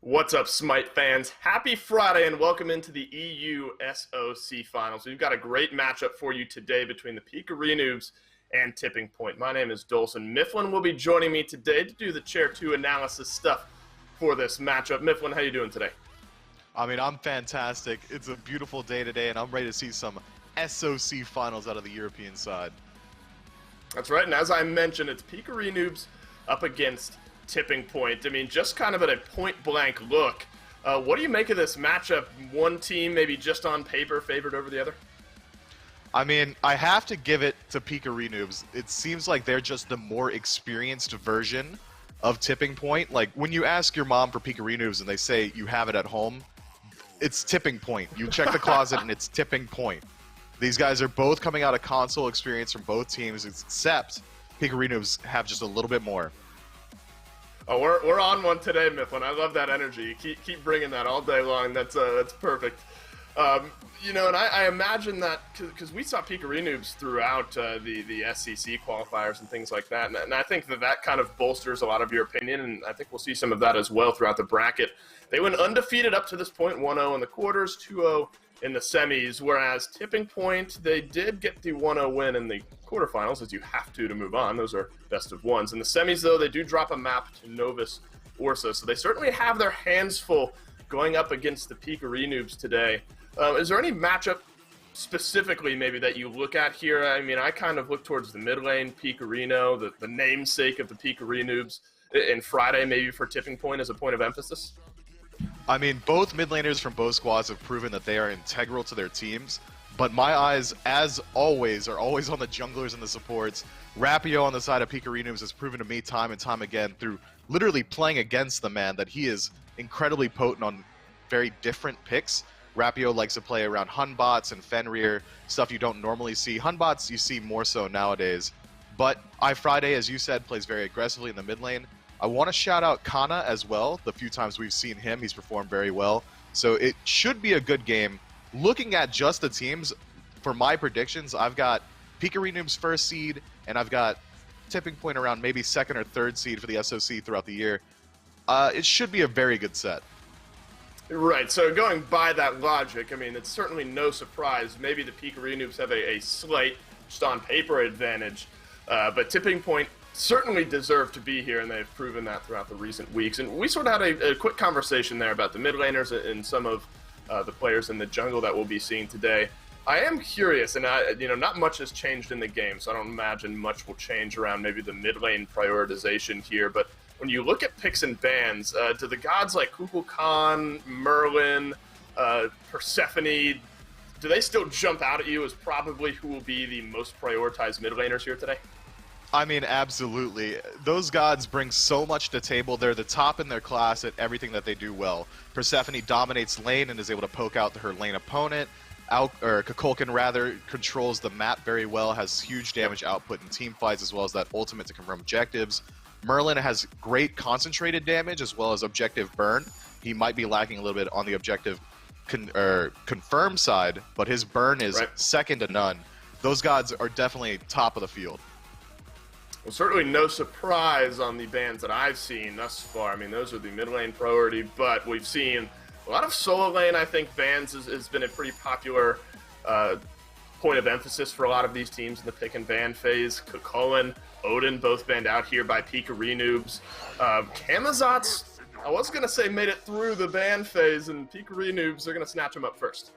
What's up, Smite fans? Happy Friday and welcome into the EU SOC Finals. We've got a great matchup for you today between the Pikarinoobs and Tipping Point. My name is Dolson. Mifflin will be joining me today to do the Chair 2 analysis stuff for this matchup. Mifflin, how you doing today? I mean, I'm fantastic. It's a beautiful day today, and I'm ready to see some SOC Finals out of the European side. That's right, and as I mentioned, it's Pikarinoobs up against Tipping Point. I mean, just kind of at a point-blank look, what do you make of this matchup? One team maybe just on paper favored over the other? I mean, I have to give it to Pikarinoobs. It seems like they're just the more experienced version of Tipping Point. Like, when you ask your mom for Pikarinoobs and they say you have it at home, it's Tipping Point. You check the closet and it's Tipping Point. These guys are both coming out of console experience from both teams, except Pikarinoobs have just a little bit more. Oh, we're on one today, Mifflin. I love that energy. Keep bringing that all day long. That's perfect. You know, and I imagine that because we saw Pikarinoobs throughout the SEC qualifiers and things like that, and I think that kind of bolsters a lot of your opinion, and I think we'll see some of that as well throughout the bracket. They went undefeated up to this point, 1-0 in the quarters, 2-0 in the semis, whereas Tipping Point, they did get the 1-0 win in the quarterfinals, as you have to move on. Those are best of ones. In the semis, though, they do drop a map to Novus Orsa, so they certainly have their hands full going up against the Pikarinoobs today. Is there any matchup specifically maybe that you look at here? I mean, I kind of look towards the mid lane, Pikarino, the namesake of the Pikarinoobs, and Friday maybe for Tipping Point as a point of emphasis. I mean, both mid laners from both squads have proven that they are integral to their teams, but my eyes, as always, are always on the junglers and the supports. Rapio on the side of Pikarinoobs has proven to me time and time again through literally playing against the man that he is incredibly potent on very different picks. Rapio likes to play around Hunbots and Fenrir, stuff you don't normally see. Hunbots you see more so nowadays, but iFreiday, as you said, plays very aggressively in the mid lane. I want to shout out Kana as well. The few times we've seen him, he's performed very well. So it should be a good game. Looking at just the teams, for my predictions, I've got Pikarinoobs first seed, and I've got Tipping Point around maybe second or third seed for the SOC throughout the year. It should be a very good set. Right, so going by that logic, I mean, it's certainly no surprise. Maybe the Pikarinoobs have a slight, just on paper, advantage. But Tipping Point certainly deserve to be here, and they've proven that throughout the recent weeks. And we sort of had a quick conversation there about the mid laners and some of the players in the jungle that we'll be seeing today. I am curious, and you know, not much has changed in the game, so I don't imagine much will change around maybe the mid lane prioritization here. But when you look at picks and bans, do the gods like Kukulkan, Merlin, Persephone, do they still jump out at you as probably who will be the most prioritized mid laners here today? I mean, absolutely. Those gods bring so much to the table. They're the top in their class at everything that they do well. Persephone dominates lane and is able to poke out her lane opponent. Kukulkan rather controls the map very well, has huge damage output in team fights as well as that ultimate to confirm objectives. Merlin has great concentrated damage as well as objective burn. He might be lacking a little bit on the objective confirm side, but his burn is second to none. Those gods are definitely top of the field. Well, certainly no surprise on the bans that I've seen thus far. I mean, those are the mid lane priority, but we've seen a lot of solo lane. I think bans has been a pretty popular point of emphasis for a lot of these teams in the pick and ban phase. Kukulkan, Odin, both banned out here by Pikarinoobs. Camazotz, I was going to say made it through the ban phase, and Pikarinoobs are going to snatch him up first.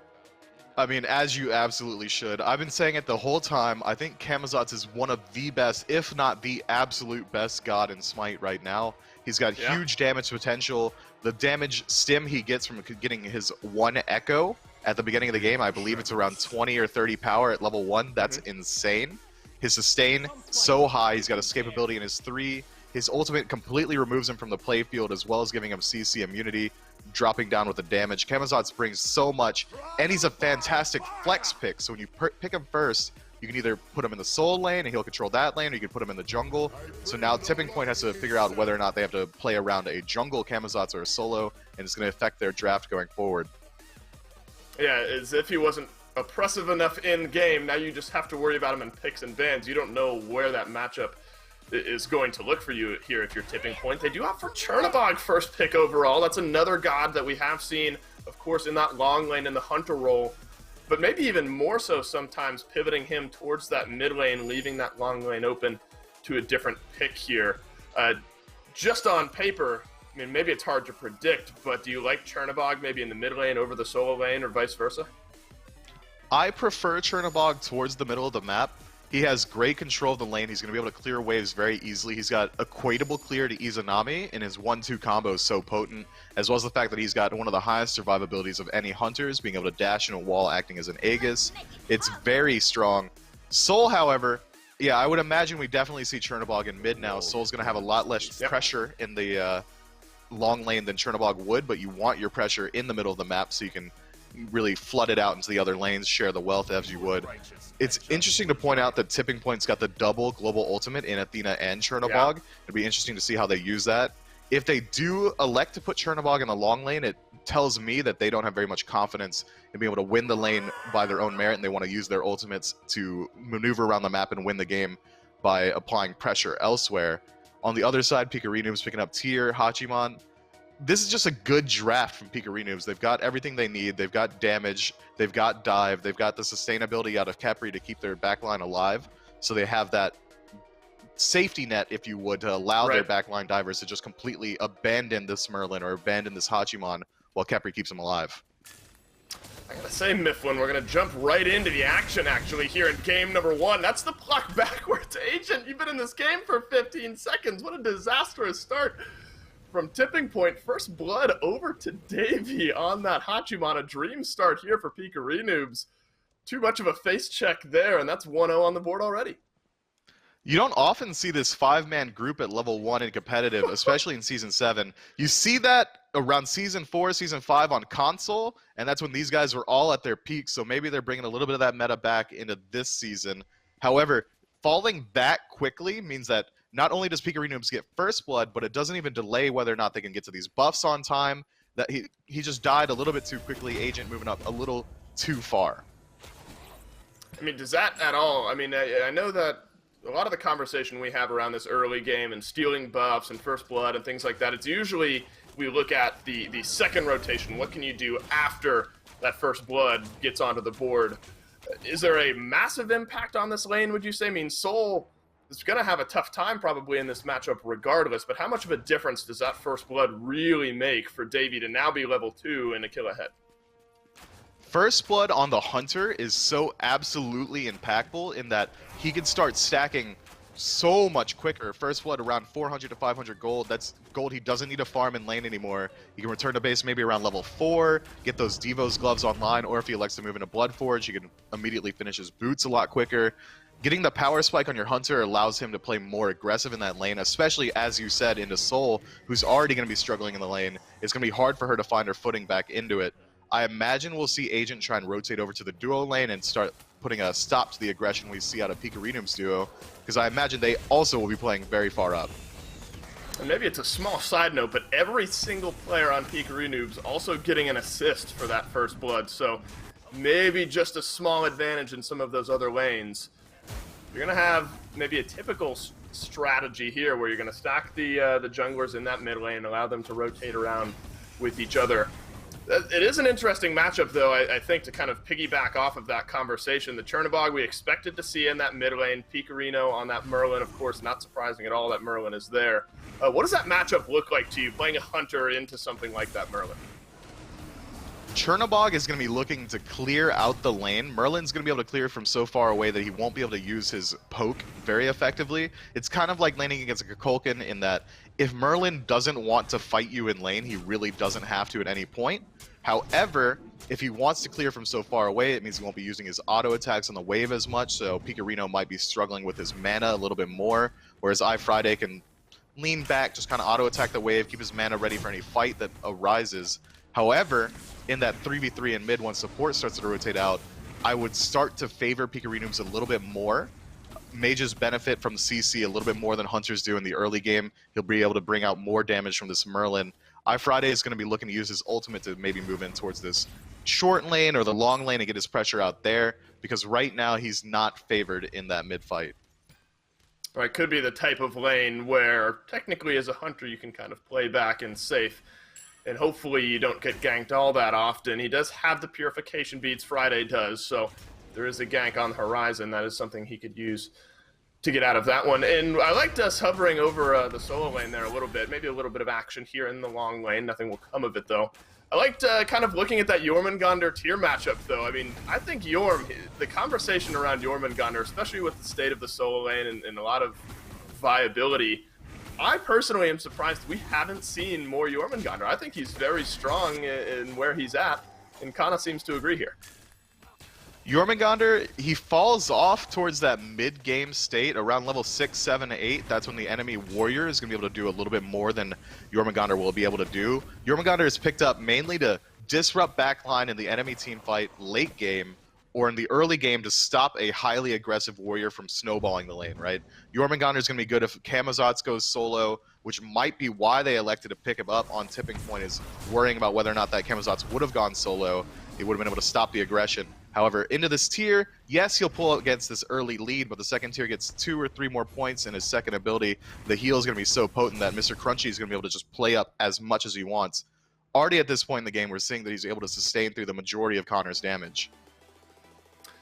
I mean, as you absolutely should. I've been saying it the whole time. I think Camazotz is one of the best, if not the absolute best god in Smite right now. He's got huge damage potential. The damage stim he gets from getting his one echo at the beginning of the game, I believe it's around 20 or 30 power at level 1. That's insane. His sustain, so high. He's got escapability in his 3. His ultimate completely removes him from the playfield as well as giving him CC immunity, dropping down with the damage. Camazotz brings so much, and he's a fantastic flex pick. So when you pick him first, you can either put him in the soul lane and he'll control that lane, or you can put him in the jungle. So now Tipping Point has to figure out whether or not they have to play around a jungle Camazotz or a solo, and it's going to affect their draft going forward. Yeah, as if he wasn't oppressive enough in game, now you just have to worry about him in picks and bans. You don't know where that matchup is going to look for you here if you're Tipping Point. They do opt for Chernobog first pick overall. That's another god that we have seen, of course, in that long lane in the Hunter role, but maybe even more so sometimes pivoting him towards that mid lane, leaving that long lane open to a different pick here. Just on paper, I mean, maybe it's hard to predict, but do you like Chernobog maybe in the mid lane over the solo lane or vice versa? I prefer Chernobog towards the middle of the map. He has great control of the lane. He's going to be able to clear waves very easily. He's got equatable clear to Izanami, and his 1-2 combo is so potent, as well as the fact that he's got one of the highest survivabilities of any hunters, being able to dash in a wall, acting as an Aegis. It's very strong. Soul, however, yeah, I would imagine we definitely see Chernobog in mid now. Soul's going to have a lot less pressure in the long lane than Chernobog would, but you want your pressure in the middle of the map so you can really flood it out into the other lanes, share the wealth as you would. It's interesting to point out that Tipping Point's got the double global ultimate in Athena and Chernobog. It'd be interesting to see how they use that. If they do elect to put Chernobog in the long lane, it tells me that they don't have very much confidence in being able to win the lane by their own merit, and they want to use their ultimates to maneuver around the map and win the game by applying pressure elsewhere. On the other side, Pikarinoobs picking up tier, Hachiman. This is just a good draft from Pikarinoobs. They've got everything they need. They've got damage. They've got dive. They've got the sustainability out of Khepri to keep their backline alive. So they have that safety net, if you would, to allow their backline divers to just completely abandon this Merlin or abandon this Hachiman while Khepri keeps them alive. I gotta say, Mifflin, we're gonna jump right into the action, actually, here in game number 1. That's the pluck backwards agent. You've been in this game for 15 seconds. What a disastrous start from Tipping Point. First blood over to Davy on that Hachiman. A dream start here for Pikarinoobs. Too much of a face check there, and that's 1-0 on the board already. You don't often see this 5-man group at level 1 in competitive, especially in Season 7. You see that around Season 4, Season 5 on console, and that's when these guys were all at their peak, so maybe they're bringing a little bit of that meta back into this season. However, falling that quickly means that not only does Pikarinoobs get first blood, but it doesn't even delay whether or not they can get to these buffs on time. That he just died a little bit too quickly, agent moving up a little too far. I mean, does that at all, I mean, I know that a lot of the conversation we have around this early game and stealing buffs and first blood and things like that, it's usually we look at the second rotation. What can you do after that first blood gets onto the board? Is there a massive impact on this lane, would you say? I mean, Soul is going to have a tough time probably in this matchup regardless, but how much of a difference does that first blood really make for Davy to now be level 2 and a kill ahead? First blood on the Hunter is so absolutely impactful in that he can start stacking so much quicker. First blood around 400 to 500 gold. That's gold he doesn't need to farm in lane anymore. He can return to base maybe around level 4, get those Devo's gloves online, or if he elects to move into Bloodforge, he can immediately finish his boots a lot quicker. Getting the power spike on your Hunter allows him to play more aggressive in that lane, especially, as you said, into Soul, who's already going to be struggling in the lane. It's going to be hard for her to find her footing back into it. I imagine we'll see Agent try and rotate over to the duo lane and start putting a stop to the aggression we see out of Pikarinoobs duo, because I imagine they also will be playing very far up. And maybe it's a small side note, but every single player on Pikarinoobs also getting an assist for that first blood, so maybe just a small advantage in some of those other lanes. You're going to have maybe a typical strategy here where you're going to stack the junglers in that mid lane, allow them to rotate around with each other. It is an interesting matchup, though, I think, to kind of piggyback off of that conversation. The Chernobog we expected to see in that mid lane, Pikarino on that Merlin, of course, not surprising at all that Merlin is there. What does that matchup look like to you, playing a Hunter into something like that Merlin? Chernobog is going to be looking to clear out the lane. Merlin's going to be able to clear from so far away that he won't be able to use his poke very effectively. It's kind of like laning against a Kukulkan in that if Merlin doesn't want to fight you in lane, he really doesn't have to at any point. However, if he wants to clear from so far away, it means he won't be using his auto attacks on the wave as much, so Pikarino might be struggling with his mana a little bit more, whereas iFreiday can lean back, just kind of auto attack the wave, keep his mana ready for any fight that arises. However, in that 3v3 in mid, once support starts to rotate out, I would start to favor Pikarinoobs a little bit more. Mages benefit from CC a little bit more than Hunters do in the early game. He'll be able to bring out more damage from this Merlin. iFreiday is going to be looking to use his ultimate to maybe move in towards this short lane or the long lane and get his pressure out there, because right now he's not favored in that mid fight. Right, could be the type of lane where technically as a hunter you can kind of play back and safe, and hopefully you don't get ganked all that often. He does have the purification beads, Friday does, so there is a gank on the horizon. That is something he could use to get out of that one. And I liked us hovering over the solo lane there a little bit, maybe a little bit of action here in the long lane. Nothing will come of it though. I liked kind of looking at that Jormungandr tier matchup, though. I mean, I think the conversation around Jormungandr, especially with the state of the solo lane and a lot of viability, I personally am surprised we haven't seen more Jormungandr. I think he's very strong in where he's at, and Kana seems to agree here. Jormungandr, he falls off towards that mid-game state around level 6, 7, 8. That's when the enemy warrior is going to be able to do a little bit more than Jormungandr will be able to do. Jormungandr is picked up mainly to disrupt backline in the enemy team fight late game, or in the early game to stop a highly aggressive warrior from snowballing the lane, right? Jormungandr is going to be good if Camazotz goes solo, which might be why they elected to pick him up on tipping point, is worrying about whether or not that Camazotz would have gone solo. He would have been able to stop the aggression. However, into this tier, yes, he'll pull against this early lead, but the second tier gets 2 or 3 more points in his second ability. The heal is going to be so potent that MrCrunchy is going to be able to just play up as much as he wants. Already at this point in the game, we're seeing that he's able to sustain through the majority of Connor's damage.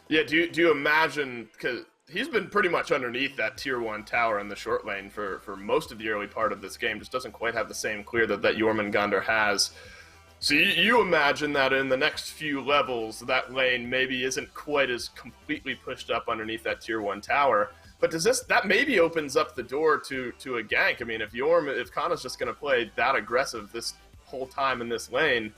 Yeah, do you imagine, because he's been pretty much underneath that tier 1 tower in the short lane for most of the early part of this game, just doesn't quite have the same clear that Jormungandr has. So you imagine that in the next few levels, that lane maybe isn't quite as completely pushed up underneath that tier 1 tower. But that maybe opens up the door to a gank. I mean, if Kana's just going to play that aggressive this whole time in this lane,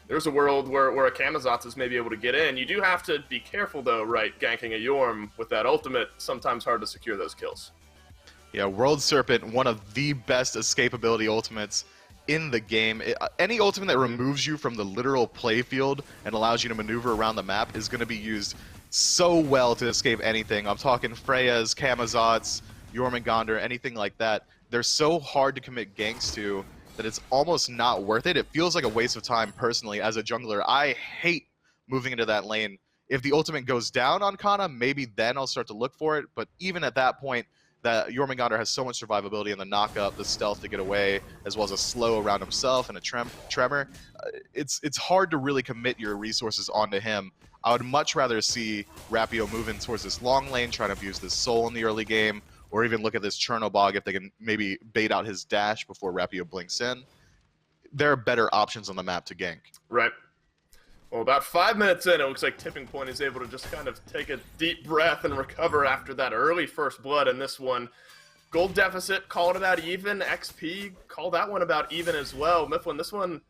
there's a world where a Camazotz is maybe able to get in. You do have to be careful though, right? Ganking a Jorm with that ultimate, sometimes hard to secure those kills. Yeah, World Serpent, one of the best escapability ultimates in the game. Any ultimate that removes you from the literal playfield and allows you to maneuver around the map is going to be used so well to escape anything. I'm talking Freya's, Camazotz, Jormungandr, anything like that. They're so hard to commit ganks to that it's almost not worth it. It feels like a waste of time personally as a jungler. I hate moving into that lane. If the ultimate goes down on Kana, maybe then I'll start to look for it, but even at that point, that Jormungandr has so much survivability in the knock-up, the stealth to get away, as well as a slow around himself and a tremor. It's hard to really commit your resources onto him. I would much rather see Rapio moving towards this long lane, trying to abuse this soul in the early game, or even look at this Chernobog if they can maybe bait out his dash before Rapio blinks in. There are better options on the map to gank. Right. Well, about 5 minutes in, it looks like Tipping Point is able to just kind of take a deep breath and recover after that early first blood in this one. Gold deficit, called it out even. XP, call that one about even as well. Mifflin, this one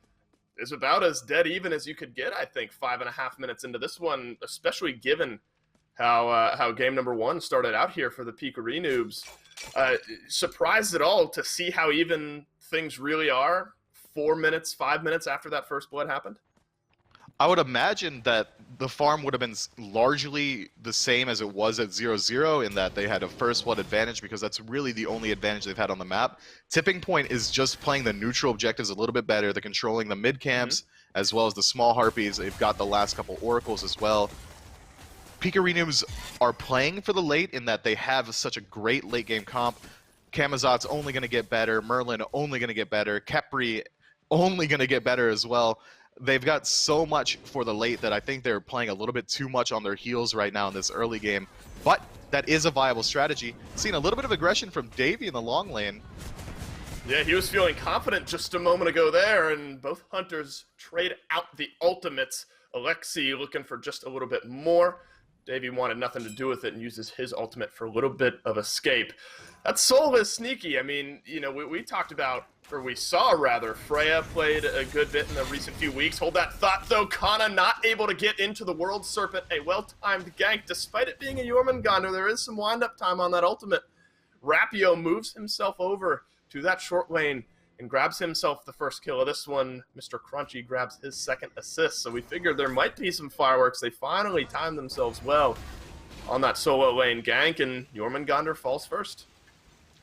is about as dead even as you could get, I think, 5.5 minutes into this one, especially given how game number 1 started out here for the Pikarinoobs. Surprised at all to see how even things really are 4 minutes, 5 minutes after that first blood happened? I would imagine that the farm would have been largely the same as it was at 0-0 in that they had a first blood advantage because that's really the only advantage they've had on the map. Tipping Point is just playing the neutral objectives a little bit better. They're controlling the mid camps as well as the small harpies. They've got the last couple oracles as well. Pikarinoobs are playing for the late in that they have such a great late game comp. Camazotz only going to get better. Merlin only going to get better. Khepri only going to get better as well. They've got so much for the late that I think they're playing a little bit too much on their heels right now in this early game. But that is a viable strategy. Seeing a little bit of aggression from Davey in the long lane. Yeah, he was feeling confident just a moment ago there, and both hunters trade out the ultimates. Alexi looking for just a little bit more. Davey wanted nothing to do with it and uses his ultimate for a little bit of escape. That soul is sneaky. I mean, you know, we talked about, or we saw rather, Freya played a good bit in the recent few weeks. Hold that thought though, Kana not able to get into the World Serpent. A well-timed gank, despite it being a Jormungandr. There is some wind-up time on that ultimate. Rapio moves himself over to that short lane and grabs himself the first kill of this one. MrCrunchy grabs his second assist, so we figured there might be some fireworks. They finally timed themselves well on that solo lane gank, and Jormungandr falls first.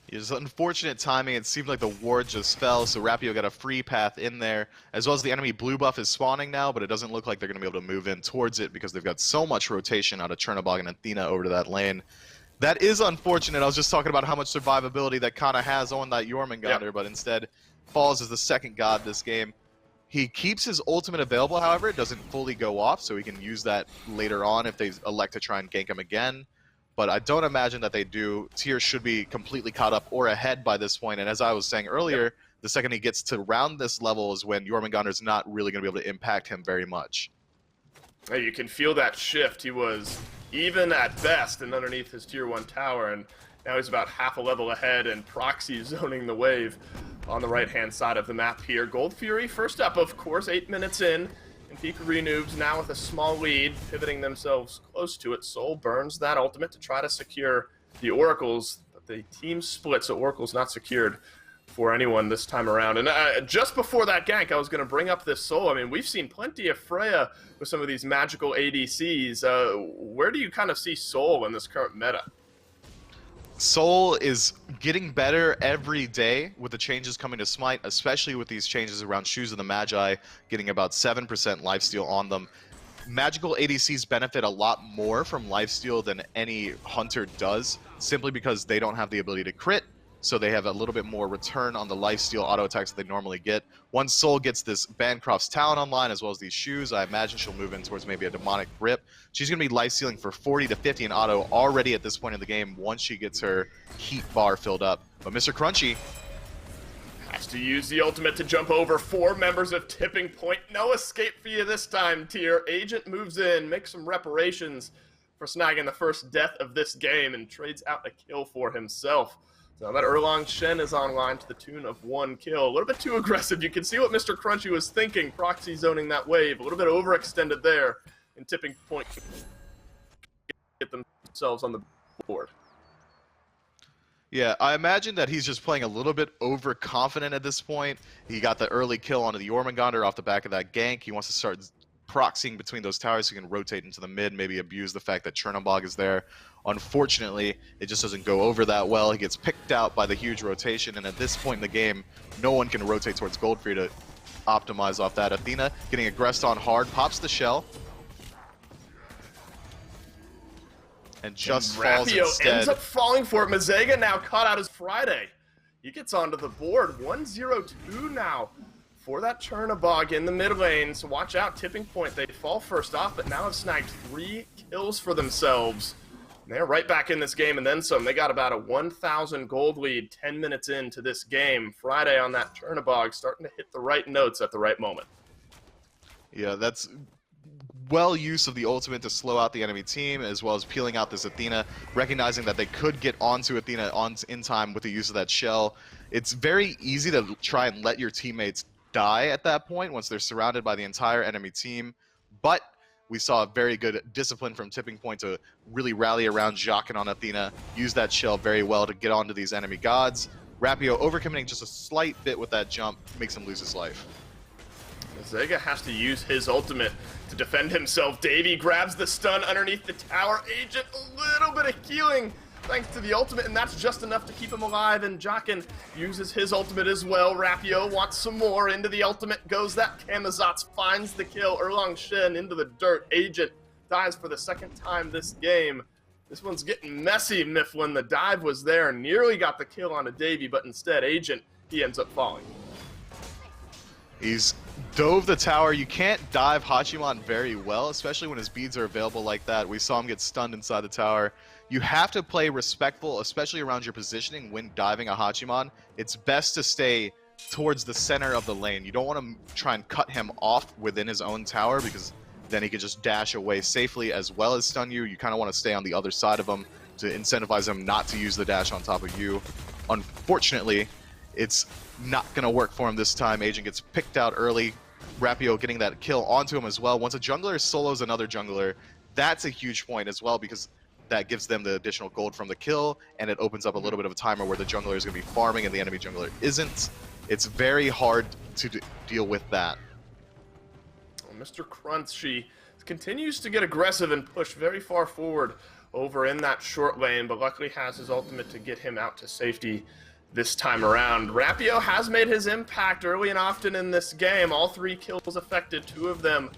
It was unfortunate timing. It seemed like the ward just fell, so Rapio got a free path in there, as well as the enemy blue buff is spawning now, but it doesn't look like they're going to be able to move in towards it because they've got so much rotation out of Chernobog and Athena over to that lane. That is unfortunate. I was just talking about how much survivability that Kana has on that Jormungandr, but instead falls as the second god this game. He keeps his ultimate available, however. It doesn't fully go off, so he can use that later on if they elect to try and gank him again. But I don't imagine that they do. Tyr should be completely caught up or ahead by this point, and as I was saying earlier, the second he gets to round this level is when Jormungandr's not really going to be able to impact him very much. Hey, you can feel that shift. He was even at best and underneath his tier 1 tower, and now he's about half a level ahead and proxy zoning the wave on the right-hand side of the map here. Gold Fury first up, of course, 8 minutes in, and Pikarinoobs now with a small lead, pivoting themselves close to it. Soul burns that ultimate to try to secure the Oracles, but the team split, so Oracle's not secured for anyone this time around. And just before that gank, I was going to bring up this Soul. I mean, we've seen plenty of Freya with some of these magical ADCs. Where do you kind of see Soul in this current meta? Soul is getting better every day with the changes coming to Smite, especially with these changes around Shoes of the Magi, getting about 7% lifesteal on them. Magical ADCs benefit a lot more from lifesteal than any hunter does, simply because they don't have the ability to crit, so they have a little bit more return on the lifesteal auto attacks that they normally get. Once Soul gets this Bancroft's Talon online, as well as these shoes, I imagine she'll move in towards maybe a demonic grip. She's going to be lifestealing for 40 to 50 in auto already at this point in the game once she gets her heat bar filled up. But MrCrunchy has to use the ultimate to jump over 4 members of Tipping Point. No escape for you this time, Tyr. Agent moves in, makes some reparations for snagging the first death of this game, and trades out a kill for himself. Now that Erlang Shen is online to the tune of 1 kill. A little bit too aggressive. You can see what MrCrunchy was thinking, proxy zoning that wave. A little bit overextended there, and Tipping Point get themselves on the board. Yeah, I imagine that he's just playing a little bit overconfident at this point. He got the early kill onto the Jormungandr off the back of that gank. He wants to start proxying between those towers so he can rotate into the mid, maybe abuse the fact that Chernobog is there. Unfortunately, it just doesn't go over that well. He gets picked out by the huge rotation, and at this point in the game, no one can rotate towards Gold Fury to optimize off that. Athena getting aggressed on hard, pops the shell, and just falls Rapio instead. ends up falling for it. Mizzega now caught out as Friday. He gets onto the board. 1-0-2 now for that Chernobog in the mid lane. So watch out, Tipping Point. They fall first off, but now have snagged 3 kills for themselves. And they're right back in this game and then some. They got about a 1,000 gold lead 10 minutes into this game. Friday on that Chernobog starting to hit the right notes at the right moment. Yeah, that's well use of the ultimate to slow out the enemy team, as well as peeling out this Athena, recognizing that they could get onto Athena in time with the use of that shell. It's very easy to try and let your teammates die at that point once they're surrounded by the entire enemy team, but we saw a very good discipline from Tipping Point to really rally around Jhockin on Athena, use that shell very well to get onto these enemy gods. Rapio overcommitting just a slight bit with that jump makes him lose his life. Mizzega has to use his ultimate to defend himself. Davey grabs the stun underneath the tower. Agent, a little bit of healing thanks to the ultimate, and that's just enough to keep him alive, and Jhockin uses his ultimate as well. Rapio wants some more. Into the ultimate goes that Camazotz, finds the kill. Erlang Shen into the dirt. Agent dies for the second time this game. This one's getting messy, Mifflin. The dive was there, nearly got the kill on a Davey, but instead Agent, he ends up falling. He's dove the tower. You can't dive Hachiman very well, especially when his beads are available like that. We saw him get stunned inside the tower. You have to play respectful, especially around your positioning when diving a Hachiman. It's best to stay towards the center of the lane. You don't want to try and cut him off within his own tower, because then he could just dash away safely as well as stun you. You kind of want to stay on the other side of him to incentivize him not to use the dash on top of you. Unfortunately, it's not going to work for him this time. Agent gets picked out early. Rapio getting that kill onto him as well. Once a jungler solos another jungler, that's a huge point as well, because that gives them the additional gold from the kill, and it opens up a little bit of a timer where the jungler is going to be farming and the enemy jungler isn't. It's very hard to deal with that. Well, MrCrunchy continues to get aggressive and push very far forward over in that short lane, but luckily has his ultimate to get him out to safety this time around. Rapio has made his impact early and often in this game. All 3 kills affected, 2 of them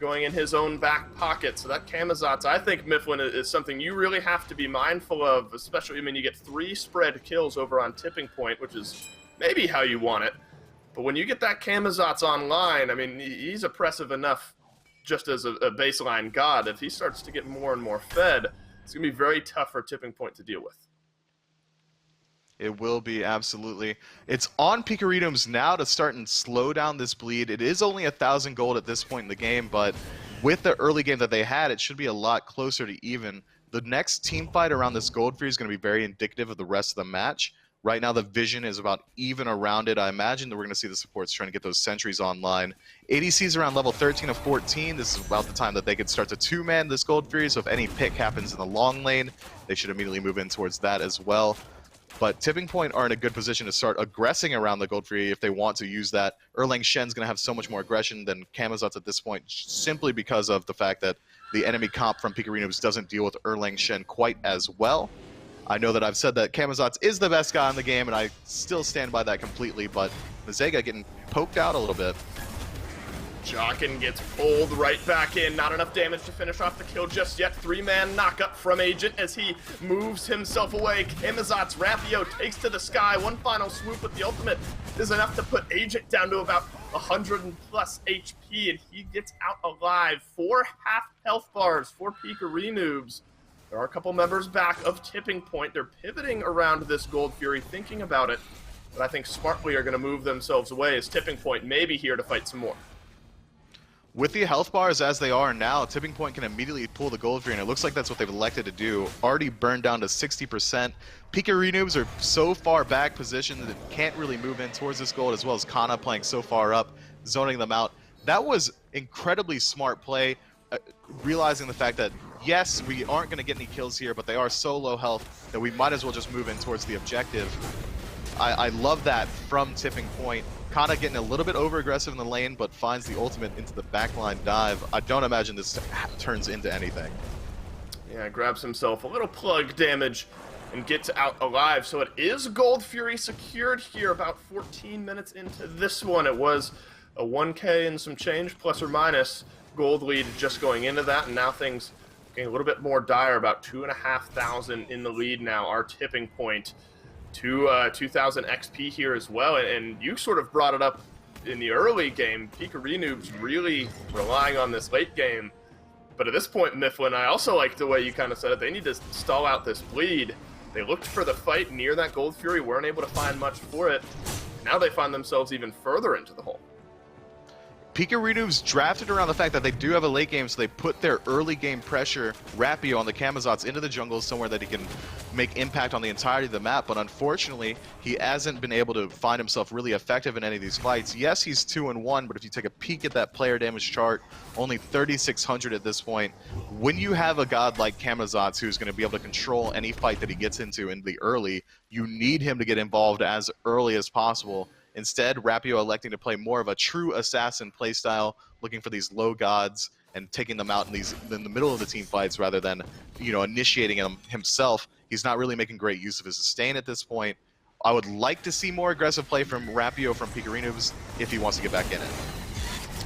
going in his own back pocket. So that Camazotz, I think, Mifflin, is something you really have to be mindful of, especially, I mean, you get 3 spread kills over on Tipping Point, which is maybe how you want it. But when you get that Camazotz online, I mean, he's oppressive enough just as a baseline god. If he starts to get more and more fed, it's going to be very tough for Tipping Point to deal with. It will be, absolutely. It's on Pikarinoobs now to start and slow down this bleed. It is only 1,000 gold at this point in the game, but with the early game that they had, it should be a lot closer to even. The next team fight around this gold free is going to be very indicative of the rest of the match. Right now, the vision is about even around it. I imagine that we're going to see the supports trying to get those sentries online. ADC's around level 13 of 14. This is about the time that they could start to two-man this gold free, so if any pick happens in the long lane, they should immediately move in towards that as well. But Tipping Point are in a good position to start aggressing around the gold free if they want to use that. Erlang Shen's going to have so much more aggression than Camazotz at this point, simply because of the fact that the enemy comp from Pikarinoobs doesn't deal with Erlang Shen quite as well. I know that I've said that Camazotz is the best guy in the game, and I still stand by that completely, but Mizzega getting poked out a little bit. Jhockin gets pulled right back in. Not enough damage to finish off the kill just yet. 3-man knockup from Agent as he moves himself away. Camazotz, Rapio takes to the sky. One final swoop with the ultimate is enough to put Agent down to about 100+ HP, and he gets out alive. 4 half health bars for Pikarinoobs. There are a couple members back of Tipping Point. They're pivoting around this Gold Fury, thinking about it, but I think smartly are going to move themselves away as Tipping Point may be here to fight some more. With the health bars as they are now, Tipping Point can immediately pull the gold free, and it looks like that's what they've elected to do. Already burned down to 60%. Pikarinoobs are so far back positioned that it can't really move in towards this gold, as well as Kana playing so far up, zoning them out. That was incredibly smart play, realizing the fact that, yes, we aren't going to get any kills here, but they are so low health that we might as well just move in towards the objective. I love that from Tipping Point. Kana getting a little bit over-aggressive in the lane, but finds the ultimate into the backline dive. I don't imagine this turns into anything. Yeah, grabs himself a little plug damage and gets out alive. So it is Gold Fury secured here about 14 minutes into this one. It was a 1K and some change, plus or minus, gold lead just going into that, and now things getting a little bit more dire, about 2,500 in the lead now. Our Tipping Point to 2,000 XP here as well, and you sort of brought it up in the early game. Pikarinoobs really relying on this late game, but at this point, Mifflin, I also like the way you kind of said it. They need to stall out this bleed. They looked for the fight near that Gold Fury, weren't able to find much for it. Now they find themselves even further into the hole. Pikarinoobs drafted around the fact that they do have a late game, so they put their early game pressure, Rapio on the Camazotz, into the jungle somewhere that he can make impact on the entirety of the map, but unfortunately, he hasn't been able to find himself really effective in any of these fights. Yes, he's 2-1, but if you take a peek at that player damage chart, only 3,600 at this point. When you have a god like Camazotz who's going to be able to control any fight that he gets into in the early, you need him to get involved as early as possible. Instead, Rapio electing to play more of a true assassin playstyle, looking for these low gods and taking them out in the middle of the team fights rather than, initiating them himself. He's not really making great use of his sustain at this point. I would like to see more aggressive play from Rapio from Pikarinoobs if he wants to get back in it.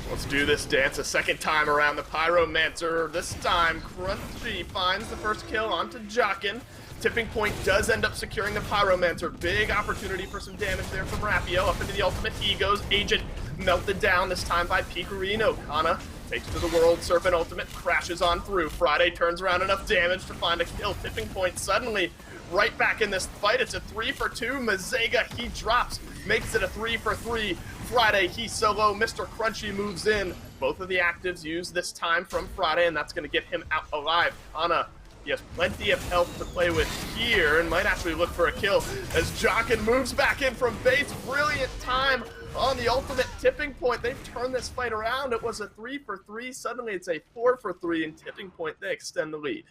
Let's do this dance a second time around the Pyromancer. This time, Crunchy finds the first kill onto Jhockin. Tipping Point does end up securing the Pyromancer. Big opportunity for some damage there from Rapio. Up into the ultimate he goes. Agent melted down, this time by Pikarino. Kana takes to the World Serpent ultimate, crashes on through. Friday turns around enough damage to find a kill. Tipping Point suddenly right back in this fight. It's a 3-for-2. Mizzega, he drops, makes it a 3-for-3. Friday, he solo. MrCrunchy moves in. Both of the actives used this time from Friday, and that's going to get him out alive. Kana, he has plenty of health to play with here and might actually look for a kill as Jhockin moves back in from base. Brilliant time on the ultimate. Tipping Point, they've turned this fight around. It was a 3-for-3. Suddenly it's a 4-for-3, and Tipping Point, they extend the lead.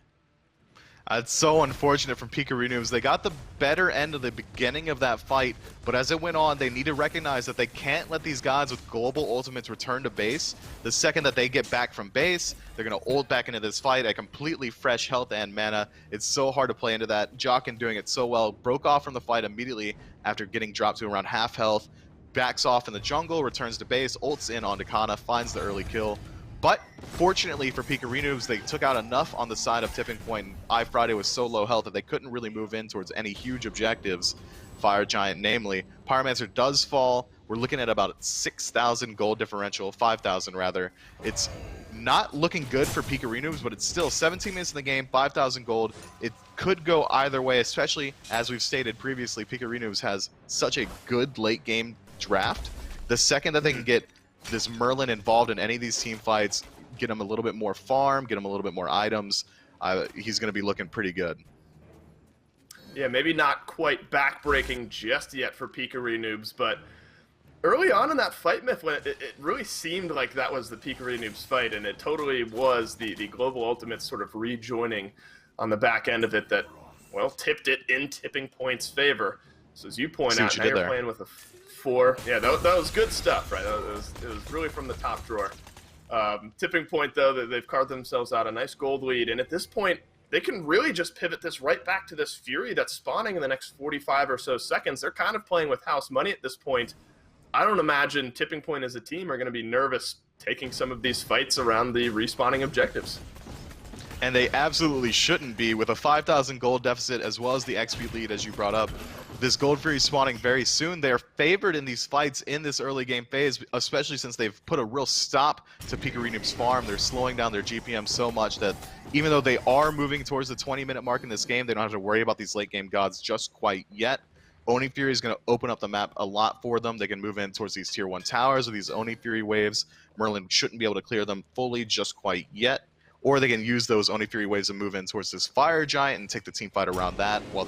It's so unfortunate from Pikarinoobs. They got the better end of the beginning of that fight, but as it went on, they need to recognize that they can't let these gods with global ultimates return to base. The second that they get back from base, they're going to ult back into this fight at completely fresh health and mana. It's so hard to play into that. Jhockin doing it so well. Broke off from the fight immediately after getting dropped to around half health. Backs off in the jungle, returns to base, ults in onto Kana, finds the early kill. But fortunately for Pikarinoobs, they took out enough on the side of Tipping Point, and iFreiday was so low health that they couldn't really move in towards any huge objectives. Fire Giant, namely. Pyromancer does fall. We're looking at about 6,000 gold differential, 5,000 rather. It's not looking good for Pikarinoobs, but it's still 17 minutes in the game, 5,000 gold. It could go either way, especially as we've stated previously, Pikarinoobs has such a good late game draft. The second that they can get this Merlin involved in any of these team fights, get him a little bit more farm, get him a little bit more items, he's going to be looking pretty good. Yeah, maybe not quite backbreaking just yet for Pikarinoobs, but early on in that fight, Myth, when it really seemed like that was the Pikarinoobs fight, and it totally was the Global Ultimates sort of rejoining on the back end of it that, well, tipped it in Tipping Point's favor. So as you point out, now you're playing with a 4. Yeah, that was good stuff, right? It was really from the top drawer. Tipping Point, though, they've carved themselves out a nice gold lead, and at this point, they can really just pivot this right back to this Fury that's spawning in the next 45 or so seconds. They're kind of playing with house money at this point. I don't imagine Tipping Point as a team are going to be nervous taking some of these fights around the respawning objectives. And they absolutely shouldn't be, with a 5,000 gold deficit as well as the XP lead, as you brought up. This Gold Fury spawning very soon. They're favored in these fights in this early game phase, especially since they've put a real stop to Pikarinoobs' farm. They're slowing down their GPM so much that even though they are moving towards the 20-minute mark in this game, they don't have to worry about these late game gods just quite yet. Oni Fury is going to open up the map a lot for them. They can move in towards these tier 1 towers or these Oni Fury waves. Merlin shouldn't be able to clear them fully just quite yet. Or they can use those Oni Fury waves to move in towards this Fire Giant and take the team fight around that while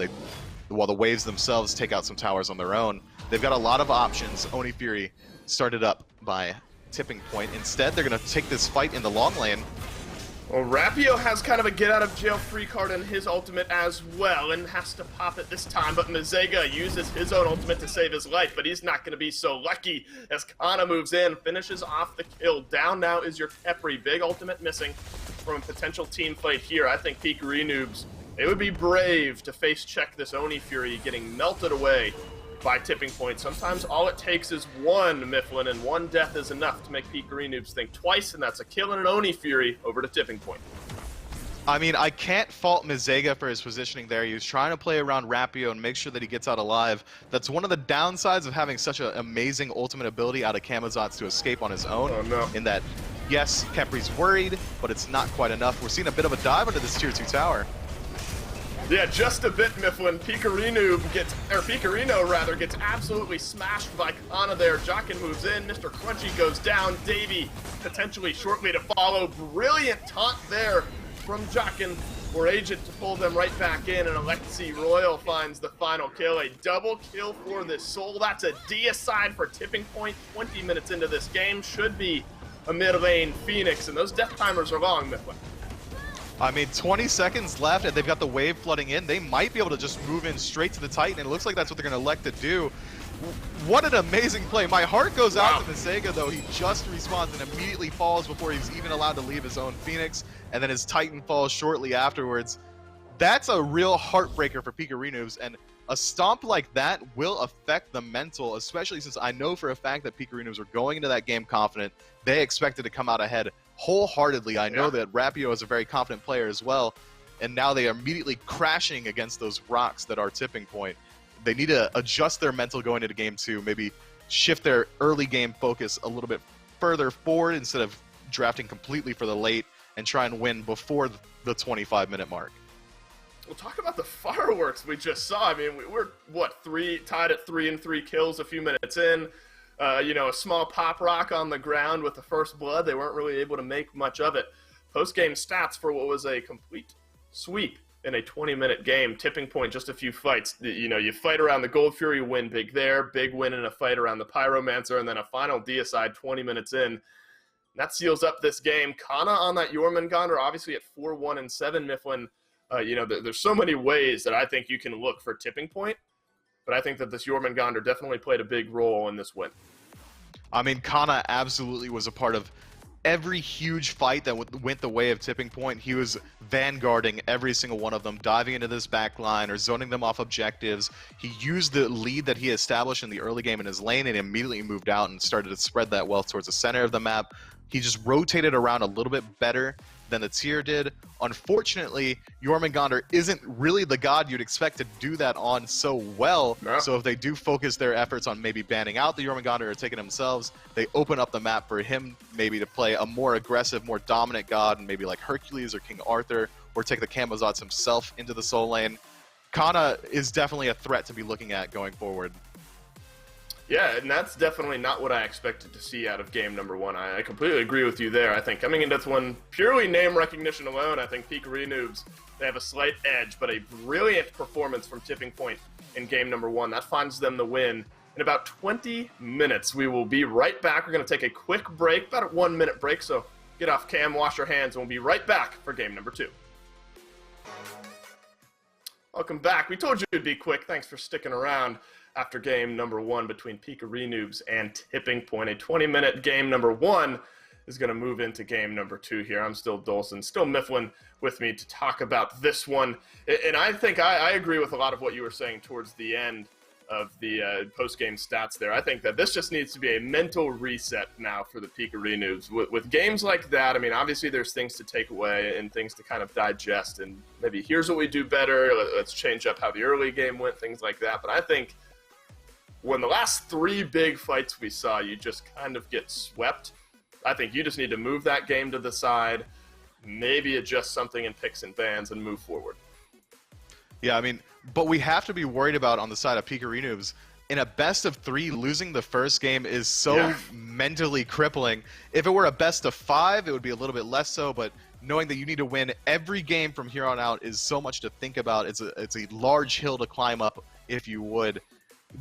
the waves themselves take out some towers on their own. They've got a lot of options. Oni Fury started up by Tipping Point. Instead, they're going to take this fight in the long lane. Well, Rapio has kind of a get-out-of-jail-free card in his ultimate as well, and has to pop it this time, but Mizzega uses his own ultimate to save his life, but he's not going to be so lucky as Kana moves in, finishes off the kill. Down now is your Khepri. Big ultimate missing from a potential team fight here. I think Pikarinoobs, they would be brave to face-check this Oni Fury getting melted away by Tipping Point. Sometimes all it takes is one Mifflin, and one death is enough to make Pikarinoobs think twice, and that's a kill and an Oni Fury over to Tipping Point. I mean, I can't fault Mizzega for his positioning there. He was trying to play around Rapio and make sure that he gets out alive. That's one of the downsides of having such an amazing ultimate ability out of Camazotz to escape on his own. Oh, no. In that, yes, Khepri's worried, but it's not quite enough. We're seeing a bit of a dive into this tier 2 tower. Yeah, just a bit, Mifflin. Pikarino gets absolutely smashed by Kana there. Jhockin moves in, MrCrunchy goes down, Davy potentially shortly to follow. Brilliant taunt there from Jhockin for Agent to pull them right back in, and alexiroyle finds the final kill. A double kill for this soul. That's a deicide for Tipping Point. 20 minutes into this game, should be a mid-lane Phoenix, and those death timers are long, Mifflin. I mean, 20 seconds left, and they've got the wave flooding in. They might be able to just move in straight to the Titan, and it looks like that's what they're going to elect to do. What an amazing play. My heart goes out to Mizzega, though. He just respawns and immediately falls before he's even allowed to leave his own Phoenix, and then his Titan falls shortly afterwards. That's a real heartbreaker for Pikarinoobs, and a stomp like that will affect the mental, especially since I know for a fact that Pikarinoobs were going into that game confident. They expected to come out ahead wholeheartedly. I know that Rapio is a very confident player as well, and now they are immediately crashing against those rocks that are Tipping Point. They need to adjust their mental going into game 2, maybe shift their early game focus a little bit further forward instead of drafting completely for the late, and try and win before the 25-minute mark. We'll talk about the fireworks we just saw. I mean, we're, what, tied at 3 and 3 kills a few minutes in. A small pop rock on the ground with the first blood. They weren't really able to make much of it. Post-game stats for what was a complete sweep in a 20-minute game. Tipping Point, just a few fights. You fight around the Gold Fury, win big there. Big win in a fight around the Pyromancer, and then a final deicide 20 minutes in. That seals up this game. Kana on that Jormungandr, obviously at 4-1 and 7, Mifflin. There's so many ways that I think you can look for Tipping Point. But I think that this Jormungandr definitely played a big role in this win. I mean, Kana absolutely was a part of every huge fight that went the way of Tipping Point, he was vanguarding every single one of them, diving into this back line or zoning them off objectives. He used the lead that he established in the early game in his lane and immediately moved out and started to spread that wealth towards the center of the map. He just rotated around a little bit better than the tier did. Unfortunately, Jormungandr isn't really the god you'd expect to do that on so well. No. So if they do focus their efforts on maybe banning out the Jormungandr or taking themselves, they open up the map for him maybe to play a more aggressive, more dominant god, and maybe like Hercules or King Arthur, or take the Camazotz himself into the soul lane. Kana is definitely a threat to be looking at going forward. Yeah, and that's definitely not what I expected to see out of game number one. I completely agree with you there. I think coming into this one, purely name recognition alone, I think Pikarinoobs, they have a slight edge, but a brilliant performance from Tipping Point in game number one. That finds them the win in about 20 minutes. We will be right back. We're going to take a quick break, about a 1 minute break, so get off cam, wash your hands, and we'll be right back for game number two. Welcome back. We told you it'd be quick. Thanks for sticking around. After game number one between Pikarinoobs and Tipping Point, a 20-minute game number one is going to move into game number two here. I'm still Dolson, still Mifflin with me to talk about this one. And I think I agree with a lot of what you were saying towards the end of the post-game stats there. I think that this just needs to be a mental reset now for the Pikarinoobs. With games like that, I mean, obviously there's things to take away and things to kind of digest, and maybe here's what we do better, let's change up how the early game went, things like that. But I think when the last three big fights we saw, you just kind of get swept. I think you just need to move that game to the side, maybe adjust something in picks and bans, and move forward. Yeah, I mean, but we have to be worried about on the side of Pikarinoobs. In a best of three, losing the first game is so mentally crippling. If it were a best of five, it would be a little bit less so, but knowing that you need to win every game from here on out is so much to think about. It's a large hill to climb up, if you would.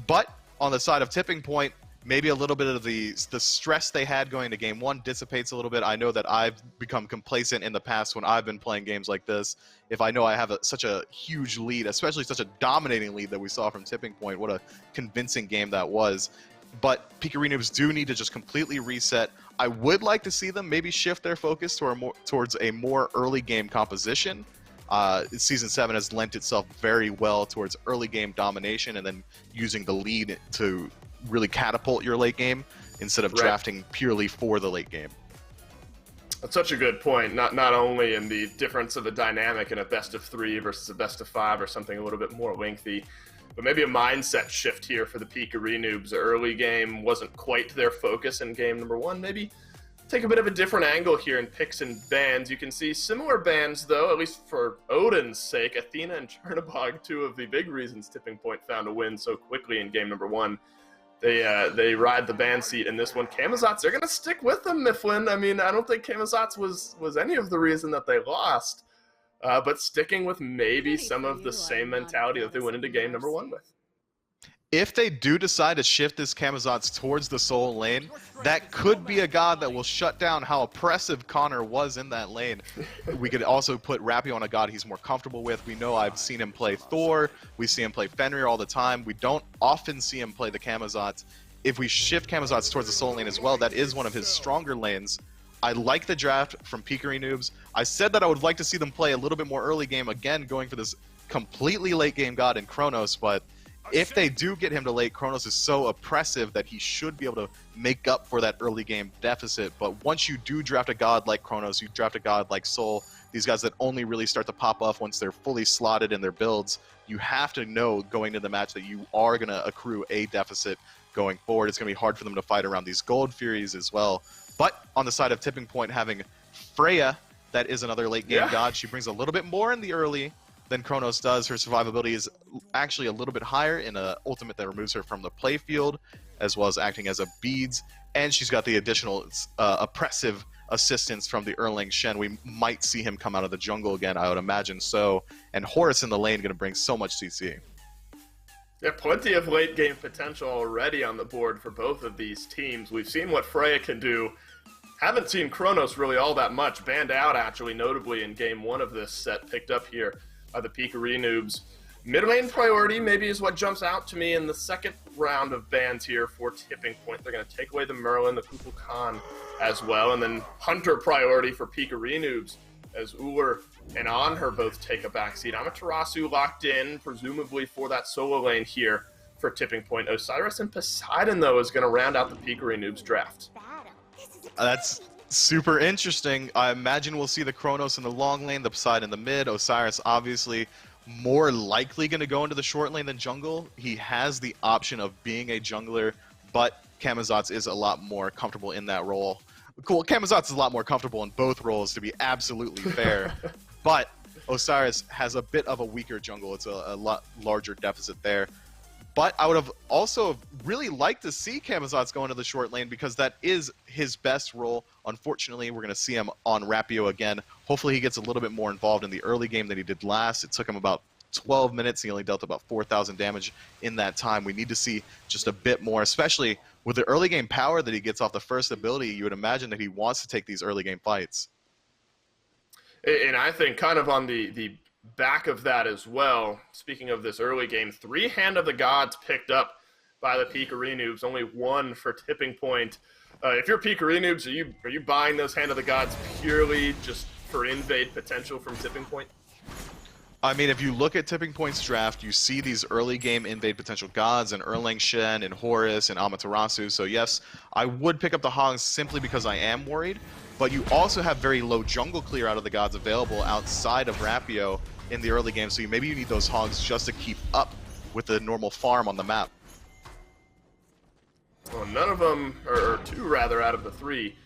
But on the side of Tipping Point, maybe a little bit of the stress they had going to game one dissipates a little bit. I know that I've become complacent in the past when I've been playing games like this. If I know I have such a huge lead, especially such a dominating lead that we saw from Tipping Point, what a convincing game that was. But Pikarinoobs do need to just completely reset. I would like to see them maybe shift their focus towards a more early game composition. Season 7 has lent itself very well towards early game domination and then using the lead to really catapult your late game instead of drafting purely for the late game. That's such a good point, not only in the difference of the dynamic in a best of three versus a best of five or something a little bit more lengthy, but maybe a mindset shift here for the Pikarinoobs. The early game wasn't quite their focus in game number one. Maybe take a bit of a different angle here in picks and bans. You can see similar bans, though, at least for Odin's sake. Athena and Chernobog, two of the big reasons Tipping Point found a win so quickly in game number one. They ride the ban seat in this one. Camazotz, they're going to stick with them, Mifflin. I mean, I don't think Camazotz was any of the reason that they lost, but sticking with maybe some of the same mentality that they went into game number one with. If they do decide to shift this Camazotz towards the soul lane, that could be a god that will shut down how oppressive Connor was in that lane. We could also put Rapio on a god he's more comfortable with. We know I've seen him play Thor. We see him play Fenrir all the time. We don't often see him play the Camazotz. If we shift Camazotz towards the soul lane as well, that is one of his stronger lanes. I like the draft from Pikarinoobs. I said that I would like to see them play a little bit more early game, again, going for this completely late game god in Chronos, but if they do get him to late, Chronos is so oppressive that he should be able to make up for that early game deficit. But once you do draft a god like Chronos, you draft a god like Soul, these guys that only really start to pop off once they're fully slotted in their builds, you have to know going into the match that you are going to accrue a deficit going forward. It's going to be hard for them to fight around these Gold Furies as well. But on the side of Tipping Point, having Freya, that is another late game god. She brings a little bit more in the early than Chronos does. Her survivability is actually a little bit higher in an ultimate that removes her from the playfield, as well as acting as a beads, and she's got the additional oppressive assistance from the Erlang Shen. We might see him come out of the jungle again, I would imagine so, and Horus in the lane going to bring so much CC. Yeah, plenty of late game potential already on the board for both of these teams. We've seen what Freya can do. Haven't seen Chronos really all that much. Banned out, actually, notably in game one of this set, picked up here by the Pikarinoobs. Mid lane priority maybe is what jumps out to me in the second round of bans here for Tipping Point. They're going to take away the Merlin, the Kukulkan as well, and then Hunter priority for Pikarinoobs as Uller and Onher both take a backseat. Amaterasu locked in, presumably for that solo lane here for Tipping Point. Osiris and Poseidon, though, is going to round out the Pikarinoobs draft. That's super interesting. I imagine we'll see the Chronos in the long lane, the Poseidon in the mid. Osiris obviously more likely going to go into the short lane than jungle. He has the option of being a jungler, but Camazotz is a lot more comfortable in that role. Cool, Camazotz is a lot more comfortable in both roles, to be absolutely fair. But Osiris has a bit of a weaker jungle. It's a lot larger deficit there. But I would have also really liked to see Camazotz go into the short lane because that is his best role. Unfortunately, we're going to see him on Rapio again. Hopefully he gets a little bit more involved in the early game than he did last. It took him about 12 minutes. He only dealt about 4,000 damage in that time. We need to see just a bit more, especially with the early game power that he gets off the first ability. You would imagine that he wants to take these early game fights. And I think kind of on the back of that as well, speaking of this early game, 3 Hand of the Gods picked up by the Pikarinoobs, only 1 for Tipping Point. If you're Pikarinoobs, are you buying those Hand of the Gods purely just for invade potential from Tipping Point? I mean, if you look at Tipping Point's draft, you see these early game invade potential gods and Erlang, Shen, and Horus, and Amaterasu. So yes, I would pick up the Hogs simply because I am worried. But you also have very low jungle clear out of the gods available outside of Rapio in the early game. So maybe you need those Hogs just to keep up with the normal farm on the map. Well, none of them, or 2 rather, out of the 3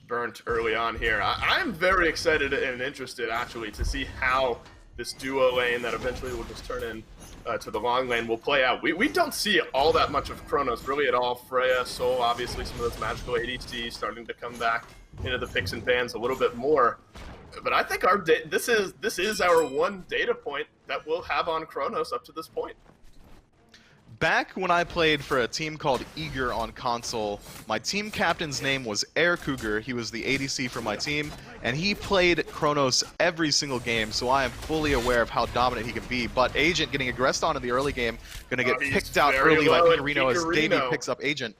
burnt early on here. I'm very excited and interested, actually, to see how this duo lane that eventually will just turn in to the long lane will play out. We don't see all that much of Chronos really at all. Freya, Soul, obviously some of those magical ADCs starting to come back into the picks and pans a little bit more. But I think this is our one data point that we'll have on Chronos up to this point. Back when I played for a team called Eager on console, my team captain's name was Air Cougar. He was the ADC for my team, and he played Chronos every single game, so I am fully aware of how dominant he can be. But Agent getting aggressed on in the early game, going to get picked out early by Pikarino as Davey picks up Agent.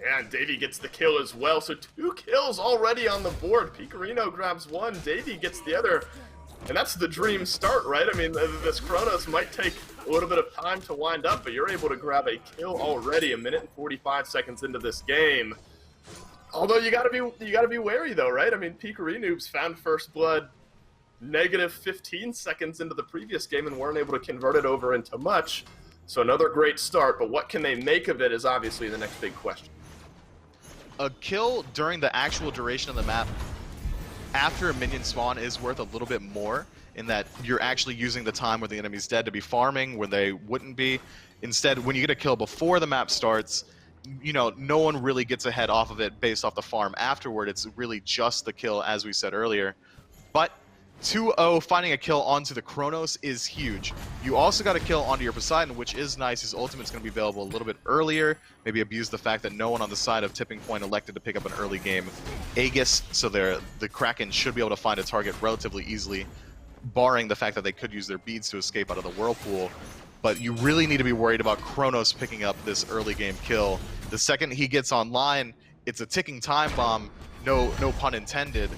Yeah, and Davey gets the kill as well, so 2 kills already on the board. Pikarino grabs 1, Davey gets the other. And that's the dream start, right? I mean, this Chronos might take a little bit of time to wind up, but you're able to grab a kill already, 1 minute and 45 seconds into this game. Although you gotta be wary though, right? I mean, Pikarinoobs found first blood negative 15 seconds into the previous game and weren't able to convert it over into much. So another great start, but what can they make of it is obviously the next big question. A kill during the actual duration of the map after a minion spawn is worth a little bit more in that you're actually using the time where the enemy's dead to be farming when they wouldn't be. Instead, when you get a kill before the map starts, you know, no one really gets ahead off of it based off the farm afterward. It's really just the kill, as we said earlier. But 2-0, finding a kill onto the Chronos is huge. You also got a kill onto your Poseidon, which is nice. His ultimate's going to be available a little bit earlier. Maybe abuse the fact that no one on the side of Tipping Point elected to pick up an early game Aegis, so the Kraken should be able to find a target relatively easily, barring the fact that they could use their beads to escape out of the Whirlpool. But you really need to be worried about Chronos picking up this early game kill. The second he gets online, it's a ticking time bomb, no pun intended.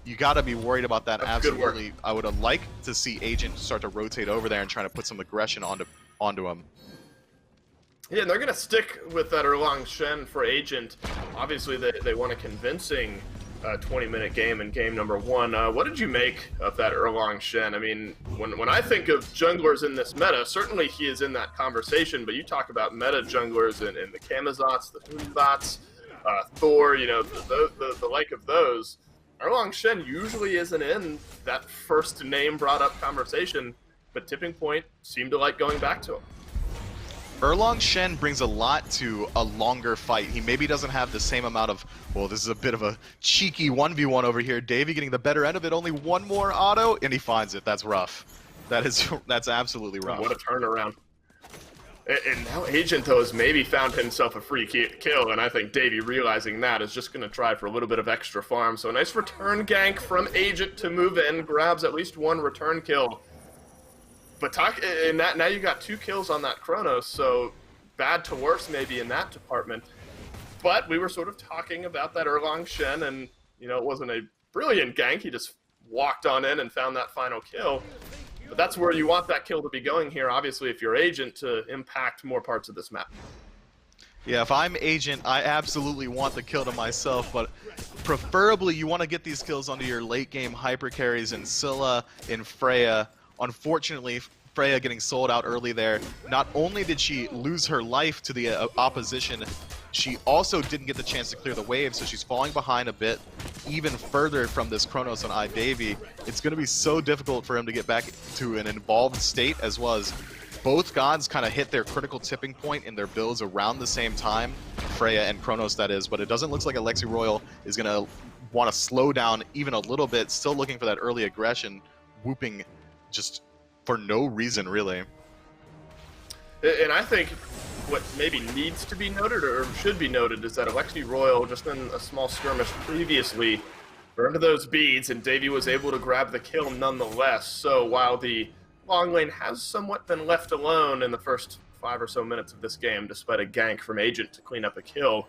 You got to be worried about that. That's absolutely. I would have liked to see Agent start to rotate over there and try to put some aggression onto him. Yeah, and they're going to stick with that Erlang Shen for Agent. Obviously, they won a convincing 20-minute game in game number 1. What did you make of that Erlang Shen? I mean, when I think of junglers in this meta, certainly he is in that conversation, but you talk about meta junglers in the Camazotz, the Moonbots, Thor, you know, the like of those. Erlang Shen usually isn't in that first name brought up conversation, but Tipping Point seemed to like going back to him. Erlang Shen brings a lot to a longer fight. He maybe doesn't have the same amount of, well, this is a bit of a cheeky 1v1 over here. Davey getting the better end of it, only 1 more auto, and he finds it. That's rough. That's absolutely rough. What a turnaround. And now Agent, though, has maybe found himself a free kill, and I think Davey, realizing that, is just going to try for a little bit of extra farm. So a nice return gank from Agent to move in, grabs at least 1 return kill. But now you got 2 kills on that Chronos, so bad to worse maybe in that department. But we were sort of talking about that Erlang Shen, and, you know, it wasn't a brilliant gank. He just walked on in and found that final kill. But that's where you want that kill to be going here, obviously, if you're Agent, to impact more parts of this map. Yeah, if I'm Agent, I absolutely want the kill to myself, but preferably you want to get these kills onto your late game hyper carries in Scylla, in Freya. Unfortunately, Freya getting sold out early there. Not only did she lose her life to the opposition, she also didn't get the chance to clear the wave, so she's falling behind a bit, even further from this Chronos on IDavy. It's going to be so difficult for him to get back to an involved state, as well as both gods kind of hit their critical tipping point in their builds around the same time, Freya and Chronos that is, but it doesn't look like alexiroyle is going to want to slow down even a little bit, still looking for that early aggression, whooping just for no reason, really. And I think what maybe needs to be noted, or should be noted, is that alexiroyle, just in a small skirmish previously, burned those beads, and Davy was able to grab the kill nonetheless. So while the long lane has somewhat been left alone in the first 5 or so minutes of this game, despite a gank from Agent to clean up a kill,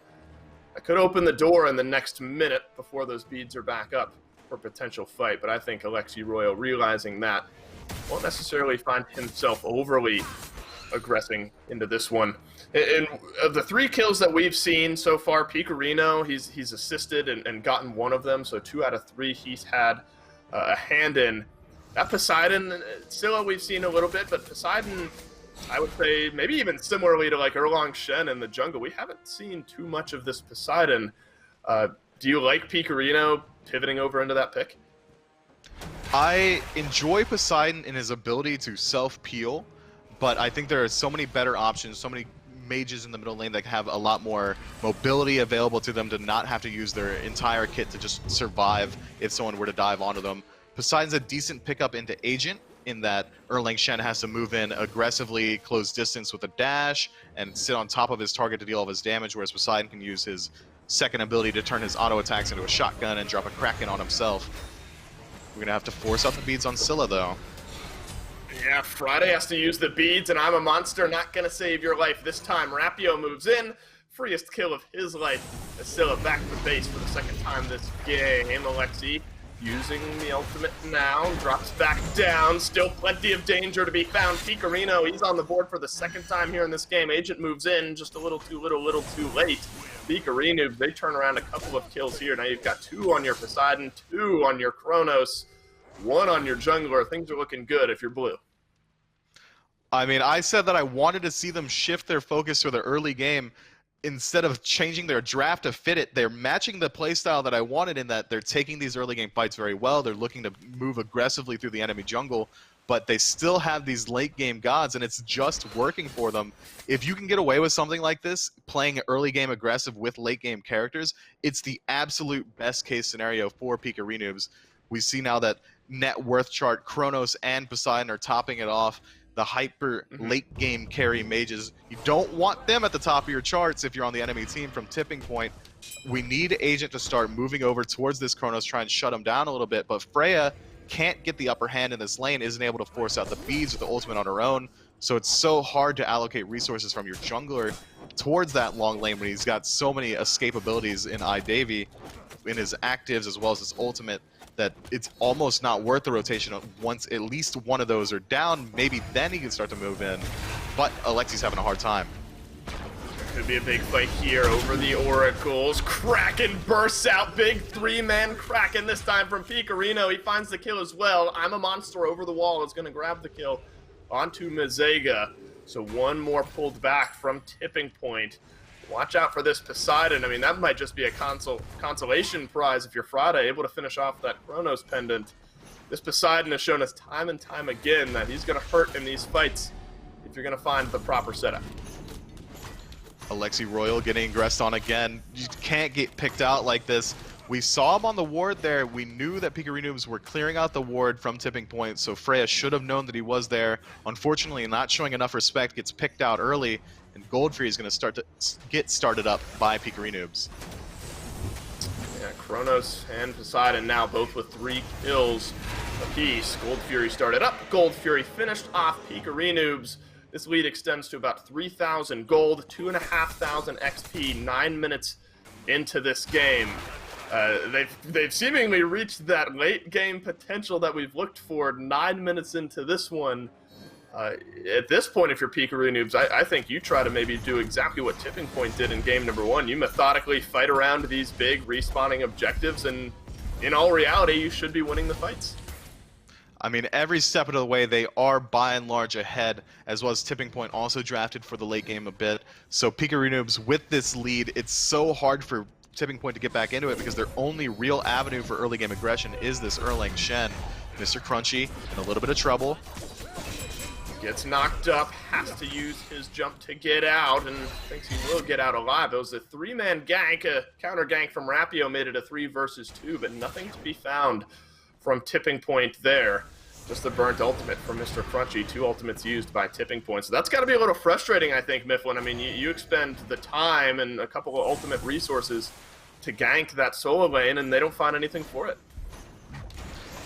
that could open the door in the next minute before those beads are back up for a potential fight. But I think alexiroyle, realizing that, won't necessarily find himself overly aggressing into this one. And of the 3 kills that we've seen so far, Pikarino, he's assisted and gotten 1 of them, so 2 out of 3 he's had a hand in. That Poseidon, Scylla we've seen a little bit, but Poseidon, I would say, maybe even similarly to like Erlang Shen in the jungle, we haven't seen too much of this Poseidon. Do you like Pikarino pivoting over into that pick? I enjoy Poseidon in his ability to self-peel, but I think there are so many better options, so many mages in the middle lane that have a lot more mobility available to them to not have to use their entire kit to just survive if someone were to dive onto them. Poseidon's a decent pickup into Agent in that Erlang Shen has to move in aggressively, close distance with a dash, and sit on top of his target to deal all of his damage, whereas Poseidon can use his second ability to turn his auto attacks into a shotgun and drop a Kraken on himself. We're going to have to force out the beads on Scylla, though. Yeah, Friday has to use the beads, and I'm a monster, not going to save your life this time. Rapio moves in, freest kill of his life, as Scylla back to base for the second time this game. Alexi using the ultimate now, drops back down, still plenty of danger to be found. Pikarino, he's on the board for the second time here in this game. Agent moves in, just a little too late. Pikarino, they turn around a couple of kills here. Now you've got 2 on your Poseidon, 2 on your Chronos, 1 on your jungler. Things are looking good if you're blue. I mean, I said that I wanted to see them shift their focus to the early game. Instead of changing their draft to fit it, they're matching the playstyle that I wanted in that they're taking these early game fights very well. They're looking to move aggressively through the enemy jungle, but they still have these late game gods, and it's just working for them. If you can get away with something like this, playing early game aggressive with late game characters, it's the absolute best case scenario for Pikarinoobs. We see now that net worth chart, Chronos and Poseidon are topping it off. The hyper late game carry mages, you don't want them at the top of your charts if you're on the enemy team from tipping point. We need Agent to start moving over towards this Chronos, try and shut him down a little bit, but Freya can't get the upper hand in this lane, isn't able to force out the beads with the ultimate on her own, so it's so hard to allocate resources from your jungler towards that long lane when he's got so many escape abilities in IDavy, in his actives as well as his ultimate, that it's almost not worth the rotation. Once at least one of those are down, maybe then he can start to move in. But Alexi's having a hard time. Could be a big fight here over the oracles. Kraken bursts out, big 3-man Kraken this time from Pikarino. He finds the kill as well. I'm a monster over the wall is going to grab the kill onto Mizzega. So 1 more pulled back from tipping point. Watch out for this Poseidon. I mean, that might just be a consolation prize if you're Friday, able to finish off that Chronos pendant. This Poseidon has shown us time and time again that he's going to hurt in these fights if you're going to find the proper setup. alexiroyle getting aggressed on again. You can't get picked out like this. We saw him on the ward there. We knew that Pikarinoobs were clearing out the ward from tipping point, so Freya should have known that he was there. Unfortunately, not showing enough respect, gets picked out early. And Goldfury is going to start to get started up by Pikarinoobs. Yeah, Chronos and Poseidon now both with 3 kills apiece. Goldfury started up. Goldfury finished off Pikarinoobs. This lead extends to about 3,000 gold, 2,500 XP, 9 minutes into this game. They've seemingly reached that late game potential that we've looked for 9 minutes into this one. At this point, if you're Pikarinoobs, I think you try to maybe do exactly what Tipping Point did in game number 1. You methodically fight around these big respawning objectives, and in all reality, you should be winning the fights. I mean, every step of the way, they are by and large ahead, as well as Tipping Point also drafted for the late game a bit. So Pikarinoobs, with this lead, it's so hard for Tipping Point to get back into it because their only real avenue for early game aggression is this Erlang Shen. MrCrunchy in a little bit of trouble. Gets knocked up, has to use his jump to get out, and thinks he will get out alive. It was a 3-man gank, a counter gank from Rapio made it a 3 versus 2, but nothing to be found from Tipping Point there. Just the burnt ultimate from MrCrunchy, 2 ultimates used by Tipping Point. So that's got to be a little frustrating, I think, Mifflin. I mean, you expend the time and a couple of ultimate resources to gank that solo lane, and they don't find anything for it.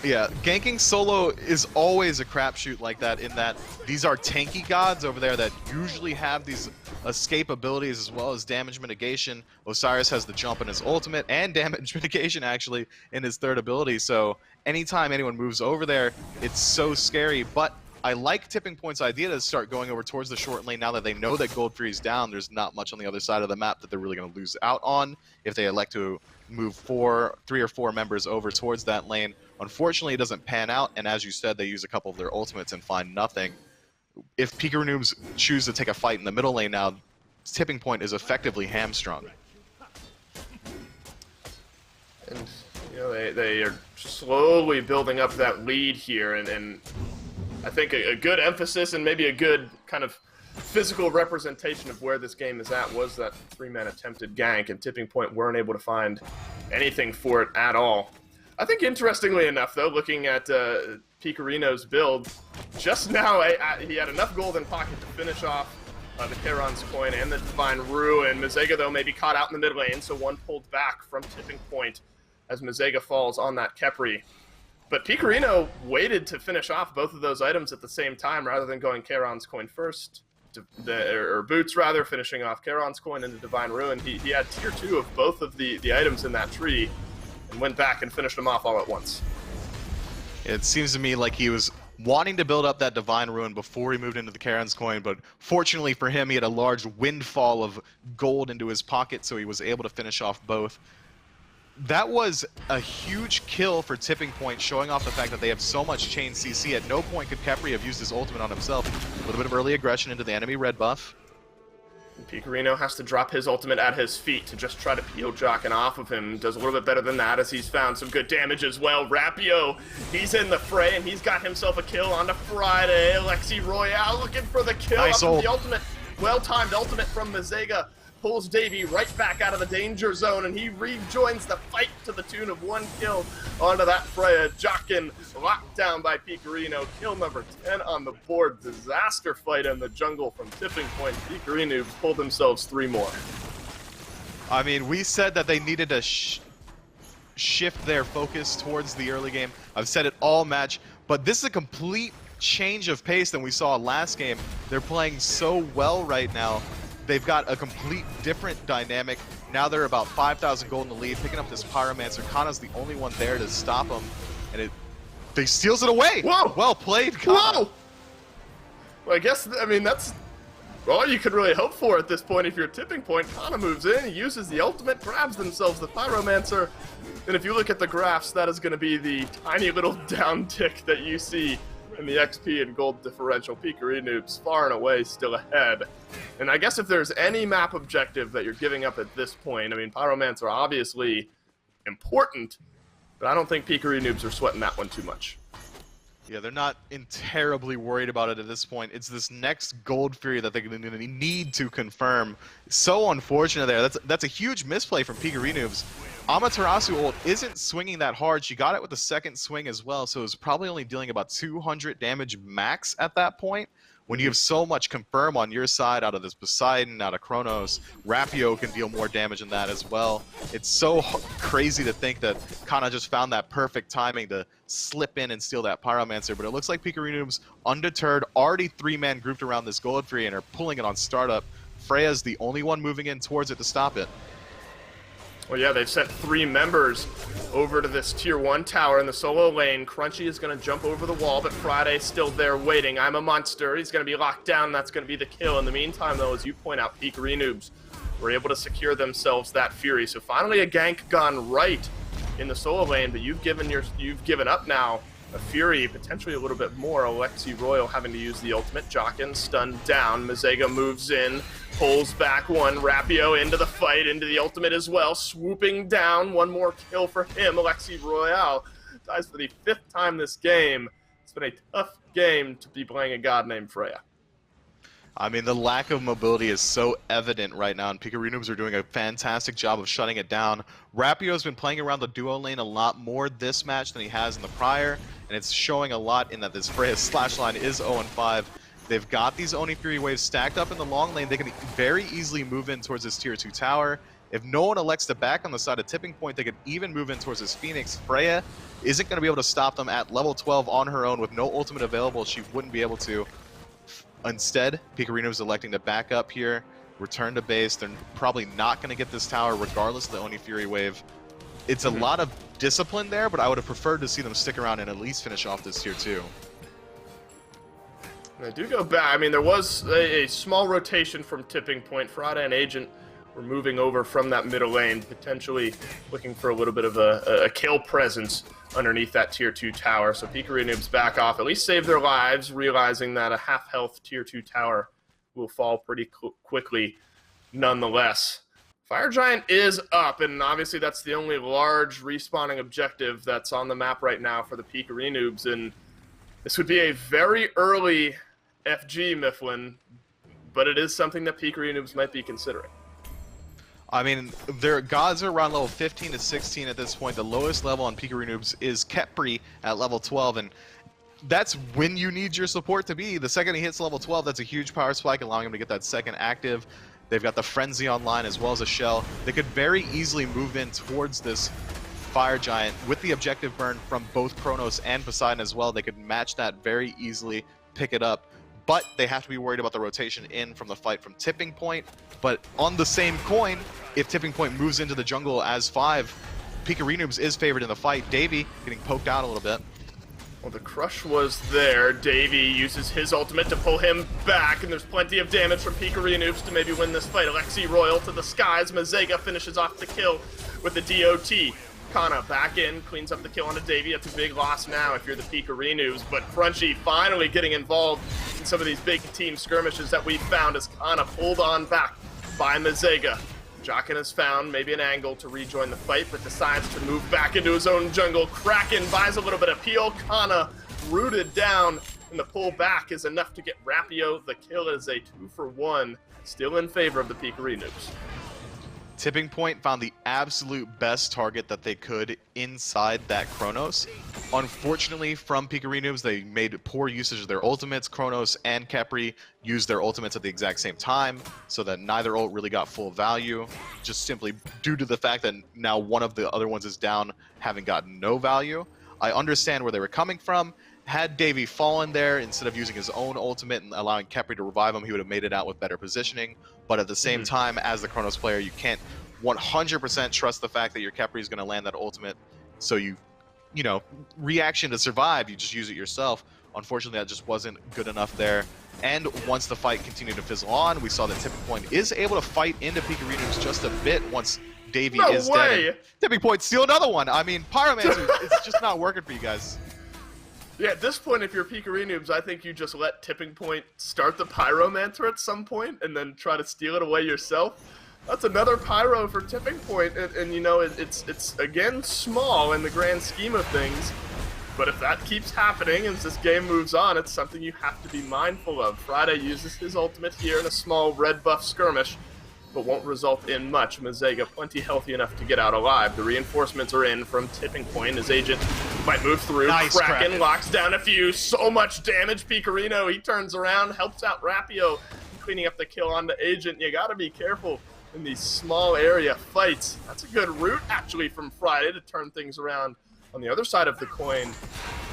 Yeah, ganking solo is always a crapshoot like that, in that these are tanky gods over there that usually have these escape abilities as well as damage mitigation. Osiris has the jump in his ultimate and damage mitigation actually in his 3rd ability, so anytime anyone moves over there, it's so scary. But I like Tipping Point's idea to start going over towards the short lane now that they know that Gold Fury's down. There's not much on the other side of the map that they're really going to lose out on if they elect to move 3 or 4 members over towards that lane. Unfortunately, it doesn't pan out, and as you said, they use a couple of their ultimates and find nothing. If Pikarinoobs choose to take a fight in the middle lane now, Tipping Point is effectively hamstrung. And, you know, they are slowly building up that lead here, and I think a good emphasis and maybe a good kind of physical representation of where this game is at was that 3-man attempted gank, and Tipping Point weren't able to find anything for it at all. I think interestingly enough, though, looking at Pikarino's build, just now he had enough gold in pocket to finish off the Charon's Coin and the Divine Ruin. Mizzega, though, may be caught out in the mid lane, so one pulled back from Tipping Point as Mizzega falls on that Khepri. But Pikarino waited to finish off both of those items at the same time rather than going Charon's Coin first, or Boots rather, finishing off Charon's Coin and the Divine Ruin. He had tier 2 of both of the items in that tree, and went back and finished them off all at once. It seems to me like he was wanting to build up that Divine Ruin before he moved into the Charon's Coin, but fortunately for him, he had a large windfall of gold into his pocket, so he was able to finish off both. That was a huge kill for Tipping Point, showing off the fact that they have so much chain CC. At no point could Khepri have used his ultimate on himself. A little bit of early aggression into the enemy red buff. Pikarino has to drop his ultimate at his feet to just try to peel Jhockin off of him. Does a little bit better than that as he's found some good damage as well. Rapio, he's in the fray, and he's got himself a kill on the Friday. alexiroyle looking for the kill. Nice up the ultimate. Well-timed ultimate from Mizzega. Pulls Davy right back out of the danger zone, and he rejoins the fight to the tune of 1 kill onto that Freya. Jhockin locked down by Pikarino. Kill number 10 on the board. Disaster fight in the jungle from Tipping Point. Pikarino pulled themselves 3 more. I mean, we said that they needed to shift their focus towards the early game. I've said it all match, but this is a complete change of pace than we saw last game. They're playing so well right now. They've got a complete different dynamic. Now they're about 5,000 gold in the lead, picking up this Pyromancer. Kana's the only one there to stop him, and they steals it away. Whoa! Well played, Kana. Whoa! Well, I mean, that's all you could really hope for at this point if you're Tipping Point. Kana moves in, he uses the ultimate, grabs themselves the Pyromancer, and if you look at the graphs, that is going to be the tiny little downtick that you see in the XP and gold differential. Pikarinoobs far and away still ahead. And I guess if there's any map objective that you're giving up at this point, I mean, Pyromancer are obviously important, but I don't think Pikarinoobs are sweating that one too much. Yeah, they're not terribly worried about it at this point. It's this next Gold Fury that they're going to need to confirm. So unfortunate there. That's a huge misplay from Pikarinoobs. Amaterasu ult isn't swinging that hard. She got it with the second swing as well, so it was probably only dealing about 200 damage max at that point, When you have so much confirm on your side out of this Poseidon, out of Chronos, Rapio can deal more damage than that as well. It's so crazy to think that Kana just found that perfect timing to slip in and steal that Pyromancer, but it looks like Pikarinoobs, undeterred, already 3-man grouped around this Gold Free and are pulling it on startup. Freya's the only one moving in towards it to stop it. Well, yeah, they've sent 3 members over to this Tier 1 tower in the solo lane. Crunchy is going to jump over the wall, but Friday's still there waiting. I'm a monster. He's going to be locked down. That's going to be the kill. In the meantime, though, as you point out, Pikarinoobs were able to secure themselves that Fury. So finally a gank gone right in the solo lane, but you've given up now a Fury, potentially a little bit more. alexiroyle having to use the ultimate. Jhockin stunned down. Mizzega moves in, pulls back one. Rapio into the fight, into the ultimate as well. Swooping down. One more kill for him. alexiroyle dies for the 5th time this game. It's been a tough game to be playing a god named Freya. I mean, the lack of mobility is so evident right now, and Pikarinoobs are doing a fantastic job of shutting it down. Rapio's been playing around the duo lane a lot more this match than he has in the prior, and it's showing a lot in that this Freya slash line is 0-5. They've got these Oni Fury waves stacked up in the long lane. They can very easily move in towards this Tier 2 tower. If no one elects to back on the side of Tipping Point, they could even move in towards this Phoenix. Freya isn't going to be able to stop them at level 12 on her own with no ultimate available. She wouldn't be able to. Instead, Pikarino is electing to back up here, return to base. They're probably not going to get this tower regardless of the Oni Fury wave. It's a lot of discipline there, but I would have preferred to see them stick around and at least finish off this Tier 2. They do go back. I mean, there was a small rotation from Tipping Point. Friday and Agent were moving over from that middle lane, potentially looking for a little bit of a kill presence underneath that Tier 2 tower. So Pikarinoobs back off, at least save their lives, realizing that a half-health Tier 2 tower will fall pretty quickly nonetheless. Fire Giant is up, and obviously that's the only large respawning objective that's on the map right now for the Pikarinoobs, and this would be a very early FG, Mifflin, but it is something that Pikarinoobs might be considering. I mean, their gods are around level 15 to 16 at this point. The lowest level on Pikarinoobs is Khepri at level 12, and that's when you need your support to be. The second he hits level 12, that's a huge power spike, allowing him to get that second active. They've got the Frenzy online as well as a Shell. They could very easily move in towards this Fire Giant with the objective burn from both Chronos and Poseidon as well. They could match that very easily, pick it up. But they have to be worried about the rotation in from the fight from Tipping Point. But on the same coin, if Tipping Point moves into the jungle as 5, Pikarinoobs is favored in the fight. Davy getting poked out a little bit. Well, the crush was there. Davy uses his ultimate to pull him back, and there's plenty of damage from Pikarinoobs to maybe win this fight. alexiroyle to the skies. Mizzega finishes off the kill with the DOT. Kana back in, cleans up the kill onto Davy. That's a big loss now if you're the Pikarinoobs, but Crunchy finally getting involved in some of these big team skirmishes that we found as Kana pulled on back by Mizzega. Jhockin has found maybe an angle to rejoin the fight, but decides to move back into his own jungle. Kraken buys a little bit of peel. Kana rooted down, and the pull back is enough to get Rapio. The kill is a 2-for-1, still in favor of the Pikarinoobs. Tipping Point found the absolute best target that they could inside that Chronos. Unfortunately, from Pikarinoobs, they made poor usage of their ultimates. Chronos and Khepri used their ultimates at the exact same time, so that neither ult really got full value, just simply due to the fact that now one of the other ones is down, having gotten no value. I understand where they were coming from. Had Davy fallen there, instead of using his own ultimate and allowing Khepri to revive him, he would have made it out with better positioning. But at the same time, as the Chronos player, you can't 100% trust the fact that your Khepri is going to land that ultimate. So you know, reaction to survive, you just use it yourself. Unfortunately, that just wasn't good enough there. And once the fight continued to fizzle on, we saw that Tipping Point is able to fight into Pikarinoobs just a bit once Davy is dead. Tipping Point steal another one. I mean, Pyromancer, it's just not working for you guys. Yeah, at this point, if you're Pikarinoobs, I think you just let Tipping Point start the Pyromancer at some point and then try to steal it away yourself. That's another Pyro for Tipping Point, and you know, it's again small in the grand scheme of things, but if that keeps happening as this game moves on, it's something you have to be mindful of. Friday uses his ultimate here in a small red buff skirmish, but won't result in much. Mizzega plenty healthy enough to get out alive. The reinforcements are in from Tipping Point as Agent Might move through. Nice Kraken locks down a few. So much damage. Pikarino, he turns around, helps out Rapio, cleaning up the kill onto Agent. You gotta be careful in these small area fights. That's a good route, actually, from Friday to turn things around. On the other side of the coin,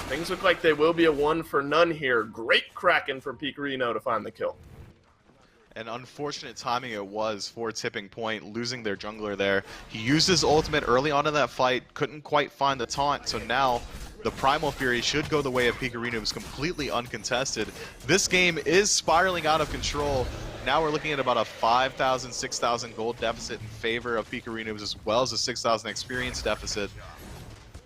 things look like they will be a 1-for-none here. Great Kraken from Pikarino to find the kill. And unfortunate timing it was for Tipping Point, losing their jungler there. He used his ultimate early on in that fight, couldn't quite find the taunt, so now the Primal Fury should go the way of Pikarinoobs, completely uncontested. This game is spiraling out of control. Now we're looking at about a 5,000, 6,000 gold deficit in favor of Pikarinoobs, as well as a 6,000 experience deficit.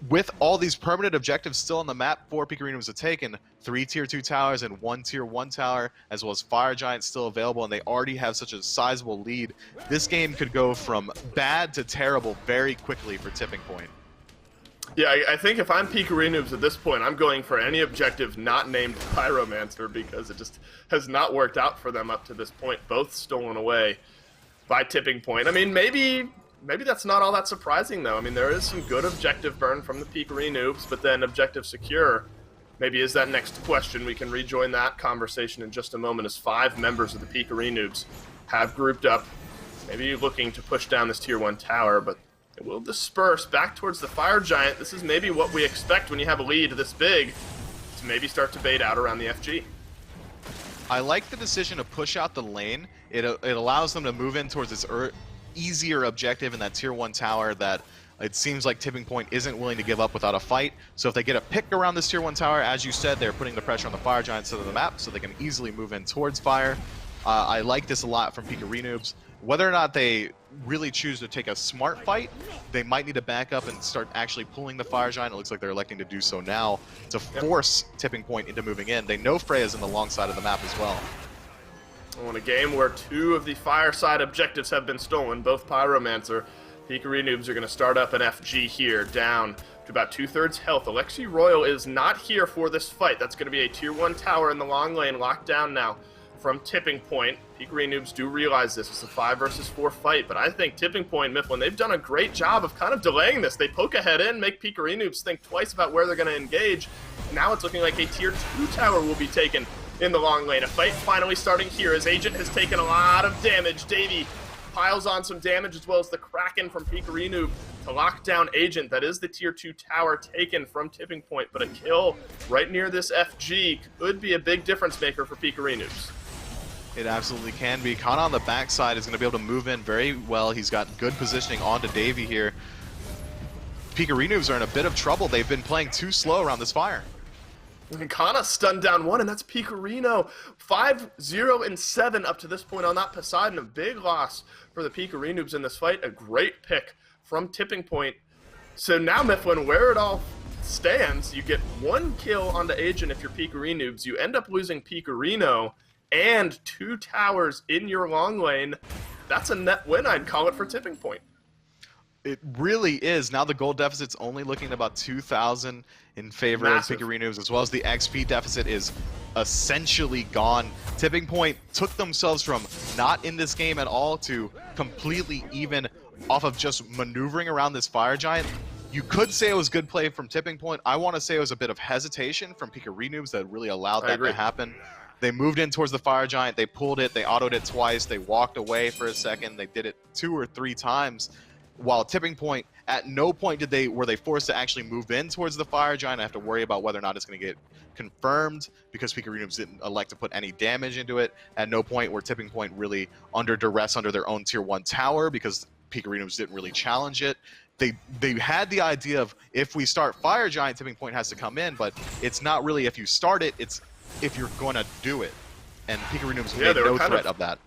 With all these permanent objectives still on the map for Pikarinoobs to take, and 3 tier 2 towers and 1 tier 1 tower, as well as Fire Giants still available, and they already have such a sizable lead, this game could go from bad to terrible very quickly for Tipping Point. Yeah, I think if I'm Pikarinoobs at this point, I'm going for any objective not named Pyromancer, because it just has not worked out for them up to this point, both stolen away by Tipping Point. I mean, maybe that's not all that surprising, though. I mean, there is some good objective burn from the Pikarinoobs, but then objective secure maybe is that next question. We can rejoin that conversation in just a moment, as 5 members of the Pikarinoobs have grouped up, maybe looking to push down this tier 1 tower, but it will disperse back towards the Fire Giant. This is maybe what we expect when you have a lead this big, to maybe start to bait out around the FG. I like the decision to push out the lane. It allows them to move in towards this easier objective in that tier 1 tower that it seems like Tipping Point isn't willing to give up without a fight. So if they get a pick around this tier 1 tower, as you said, they're putting the pressure on the Fire Giants to the map so they can easily move in towards fire. I like this a lot from Pikarinoobs. Whether or not they really choose to take a smart fight, they might need to back up and start actually pulling the Fire Giant. It looks like they're electing to do so now to force Tipping Point into moving in. They know Freya's in the long side of the map as well. In a game where 2 of the fireside objectives have been stolen, both Pyromancer, Pikarinoobs are going to start up an FG here, down to about 2/3 health. alexiroyle is not here for this fight. That's going to be a tier 1 tower in the long lane, locked down now from Tipping Point. Pikarinoobs do realize this is a 5 versus 4 fight, but I think Tipping Point, Mifflin, they've done a great job of kind of delaying this. They poke ahead in, make Pikarinoobs think twice about where they're going to engage. Now it's looking like a tier 2 tower will be taken in the long lane. A fight finally starting here as Agent has taken a lot of damage. Davey piles on some damage, as well as the Kraken from Pikarino to lock down Agent. That is the tier 2 tower taken from Tipping Point, but a kill right near this FG could be a big difference maker for Pikarinoobs. It absolutely can be. Kana on the backside is going to be able to move in very well. He's got good positioning onto Davey here. Pikarinoobs are in a bit of trouble. They've been playing too slow around this fire. And Kana stunned down 1, and that's Pikarino. 5-0-7 up to this point on that Poseidon. A big loss for the Pikarinoobs in this fight. A great pick from Tipping Point. So now, Mifflin, where it all stands, you get 1 kill onto Agent if you're Pikarinoobs. You end up losing Pikarino and 2 towers in your long lane. That's a net win, I'd call it, for Tipping Point. It really is. Now the gold deficit's only looking at about 2,000 in favor of Pikarinoobs, as well as the XP deficit is essentially gone. Tipping Point took themselves from not in this game at all to completely even off of just maneuvering around this Fire Giant. You could say it was good play from Tipping Point. I want to say it was a bit of hesitation from Pikarinoobs that really allowed that to happen. They moved in towards the Fire Giant, they pulled it, they autoed it twice, they walked away for a second, they did it 2 or 3 times. While Tipping Point, at no point were they forced to actually move in towards the Fire Giant. I have to worry about whether or not it's going to get confirmed because Pikarinoobs didn't elect to put any damage into it. At no point were Tipping Point really under duress under their own tier 1 tower because Pikarinoobs didn't really challenge it. They had the idea of, if we start Fire Giant, Tipping Point has to come in, but it's not really if you start it, it's if you're going to do it. And Pikarinoobs made no threat of that.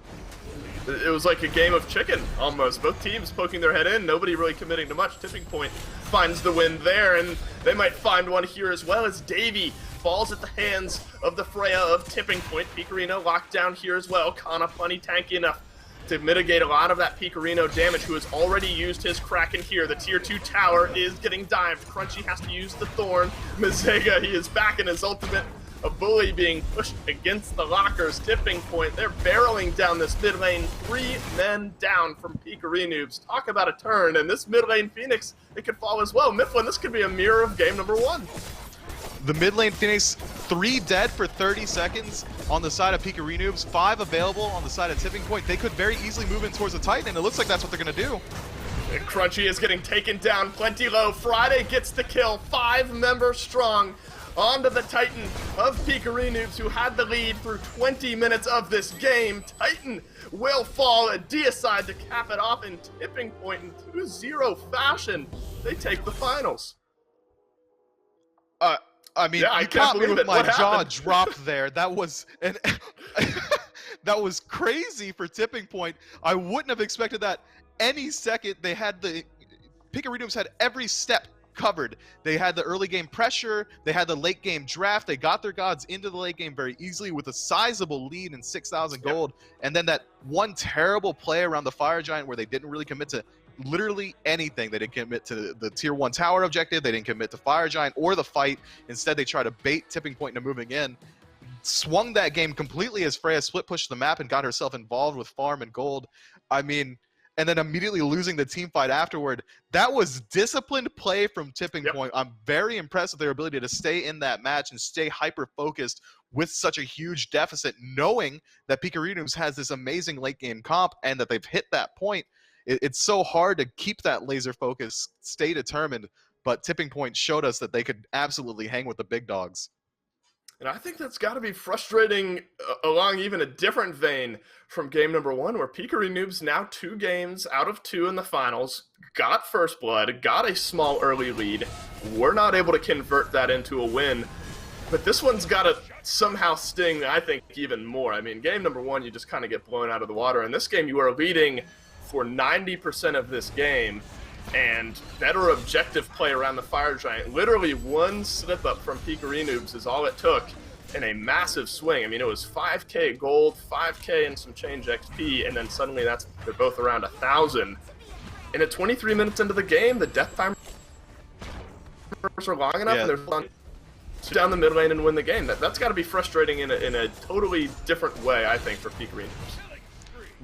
It was like a game of chicken, almost. Both teams poking their head in, nobody really committing to much. Tipping Point finds the win there, and they might find one here as well, as Davey falls at the hands of the Freya of Tipping Point. Pikarino locked down here as well. Kana plenty tanky enough to mitigate a lot of that Pikarino damage, who has already used his Kraken here. The tier 2 tower is getting dived. Crunchy has to use the Thorn. Mizzega, he is back in his ultimate. A bully being pushed against the lockers. Tipping point. They're barreling down this mid lane. 3 men down from Pikarinoobs. Talk about a turn. And this mid lane Phoenix, it could fall as well. Mifflin, this could be a mirror of game number 1. The mid lane Phoenix, 3 dead for 30 seconds on the side of Pikarinoobs, 5 available on the side of Tipping Point. They could very easily move in towards the Titan, and it looks like that's what they're going to do. And Crunchy is getting taken down plenty low. Friday gets the kill, 5 members strong. Onto the Titan of Pikarinoobs, who had the lead through 20 minutes of this game. Titan will fall, a deicide to cap it off in Tipping Point in 2-0 fashion. They take the finals. I mean, yeah, I can't believe my jaw happened? dropped there. That was that was crazy for Tipping Point. I wouldn't have expected that any second. They had Pikarinoobs had every step covered. They had the early game pressure, they had the late game draft, they got their gods into the late game very easily with a sizable lead in 6,000 gold, and then that one terrible play around the Fire Giant where they didn't really commit to literally anything. They didn't commit to the tier 1 tower objective, they didn't commit to Fire Giant or the fight. Instead, they tried to bait Tipping Point into moving in. Swung that game completely as Freya split pushed the map and got herself involved with farm and gold. I mean, and then immediately losing the team fight afterward. That was disciplined play from Tipping Point. I'm very impressed with their ability to stay in that match and stay hyper-focused with such a huge deficit, knowing that Pikarinoobs has this amazing late-game comp and that they've hit that point. It's so hard to keep that laser focus, stay determined, but Tipping Point showed us that they could absolutely hang with the big dogs. And I think that's got to be frustrating along even a different vein from game number 1, where Pikarinoobs now 2 games out of 2 in the finals, got first blood, got a small early lead. We're not able to convert that into a win. But this one's got to somehow sting, I think, even more. I mean, game number 1, you just kind of get blown out of the water. In this game, you are leading for 90% of this game, and better objective play around the Fire Giant. Literally one slip up from Pikarinoobs is all it took in a massive swing. I mean, it was 5k gold, 5k and some change XP, and then suddenly they're both around 1,000. And at 23 minutes into the game, the death timers are long enough, and they're down the mid lane and win the game. That's got to be frustrating in a totally different way, I think, for Pikarinoobs.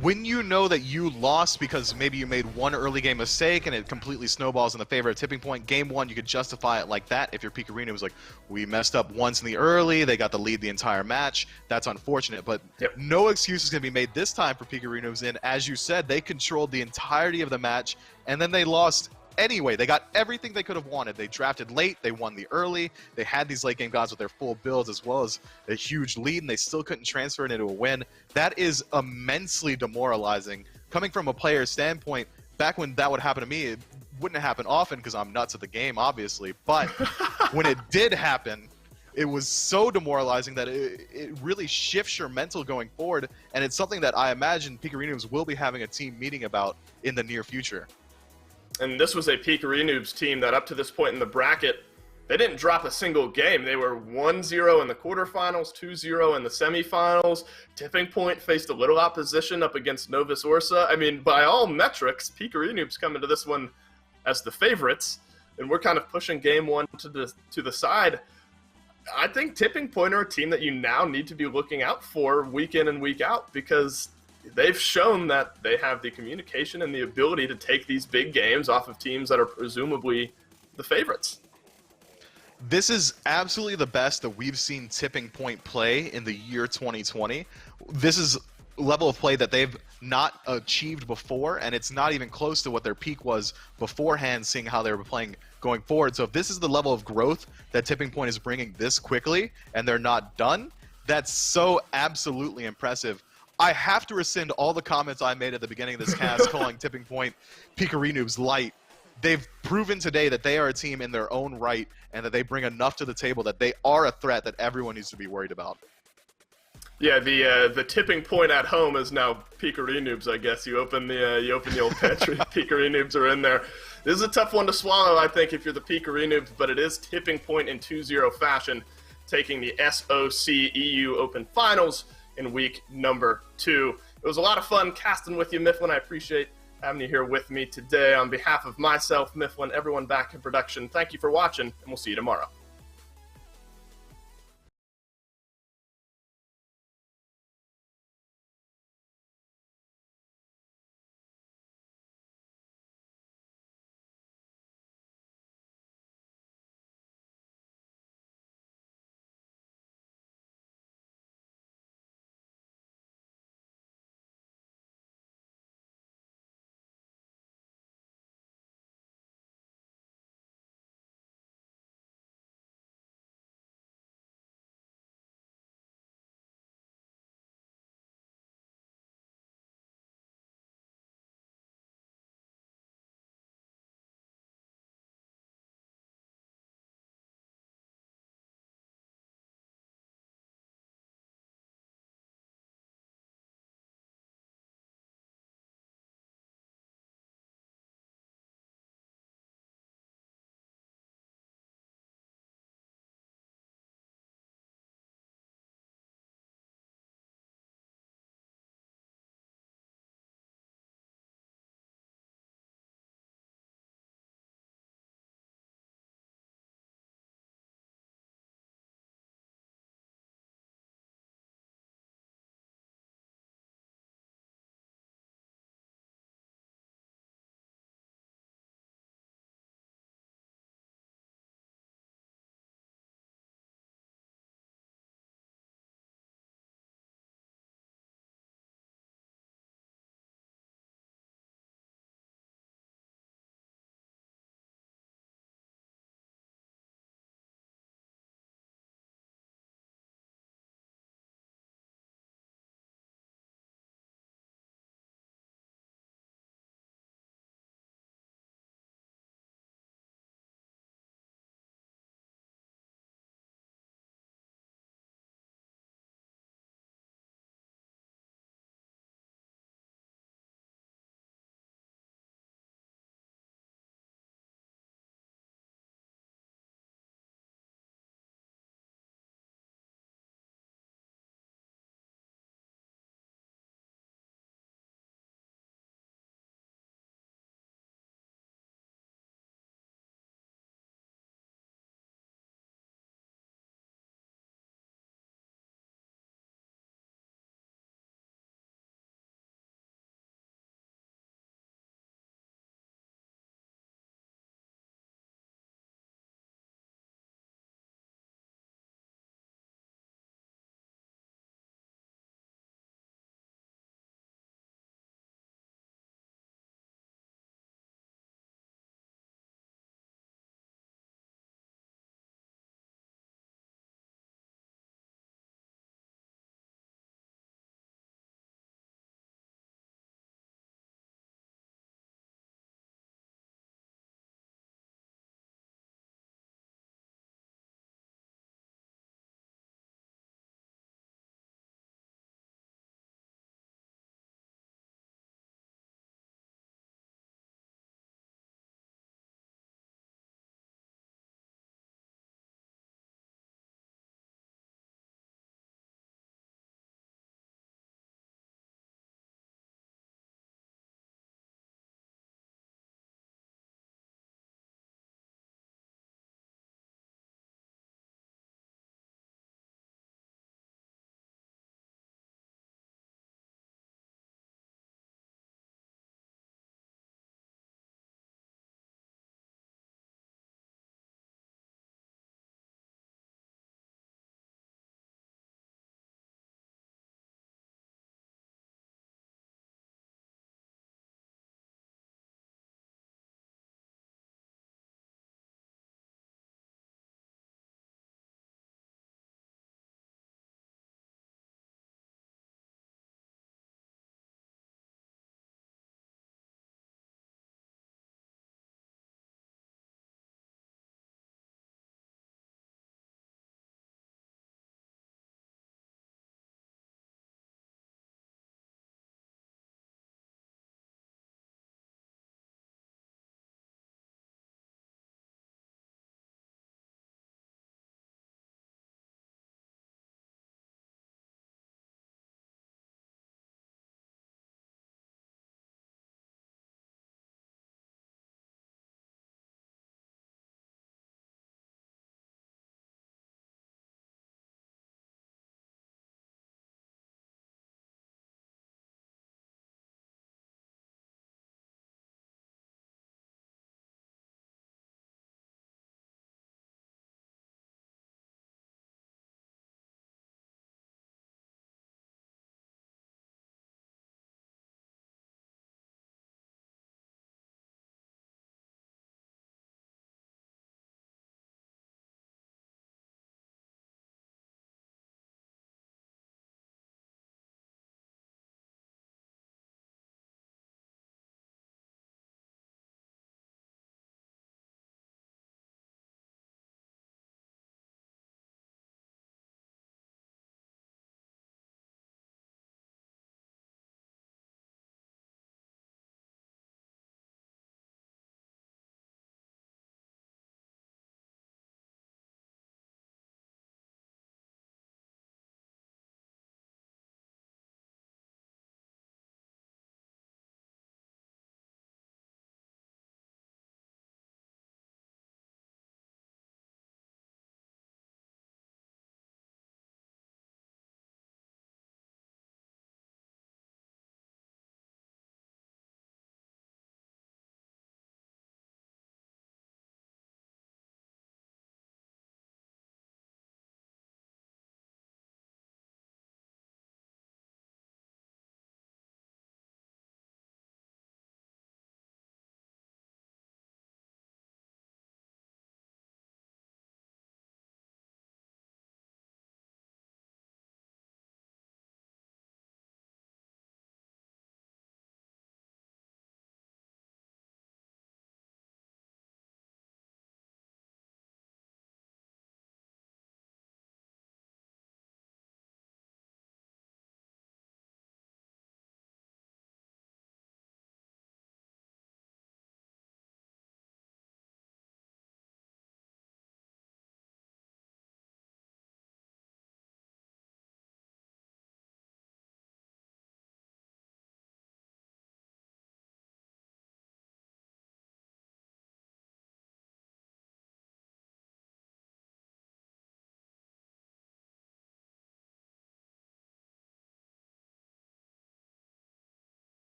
When you know that you lost because maybe you made one early game mistake and it completely snowballs in the favor of Tipping Point, game 1, you could justify it like that. If your Pikarino was like, we messed up once in the early, they got the lead the entire match, that's unfortunate. But no excuse is going to be made this time for Pikarinoobs. And as you said, they controlled the entirety of the match, and then they lost anyway. They got everything they could have wanted. They drafted late, they won the early, they had these late game gods with their full builds as well as a huge lead, and they still couldn't transfer it into a win. That is immensely demoralizing. Coming from a player's standpoint, back when that would happen to me, it wouldn't happen often because I'm nuts at the game, obviously, but when it did happen, it was so demoralizing that it really shifts your mental going forward, and it's something that I imagine Pikarinoobs will be having a team meeting about in the near future. And this was a Pikarinoobs team that up to this point in the bracket, they didn't drop a single game. They were 1-0 in the quarterfinals, 2-0 in the semifinals. Tipping Point faced a little opposition up against Novus Ursa. I mean, by all metrics, Pikarinoobs come into this one as the favorites, and we're kind of pushing game 1 to the side. I think Tipping Point are a team that you now need to be looking out for week in and week out, because they've shown that they have the communication and the ability to take these big games off of teams that are presumably the favorites. This is absolutely the best that we've seen Tipping Point play in the year 2020. This is a level of play that they've not achieved before, and it's not even close to what their peak was beforehand, seeing how they were playing going forward. So if this is the level of growth that Tipping Point is bringing this quickly, and they're not done, that's so absolutely impressive. I have to rescind all the comments I made at the beginning of this cast calling Tipping Point Pikarinoobs light. They've proven today that they are a team in their own right and that they bring enough to the table that they are a threat that everyone needs to be worried about. Yeah, the tipping point at home is now Pikarinoobs, I guess. You open the old pantry, Pikarinoobs are in there. This is a tough one to swallow, I think, if you're the Pikarinoobs, but it is Tipping Point in 2-0 fashion, taking the SOC EU Open Finals in week number 2. It was a lot of fun casting with you, Mifflin. I appreciate having you here with me today. On behalf of myself, Mifflin, everyone back in production, thank you for watching, and we'll see you tomorrow.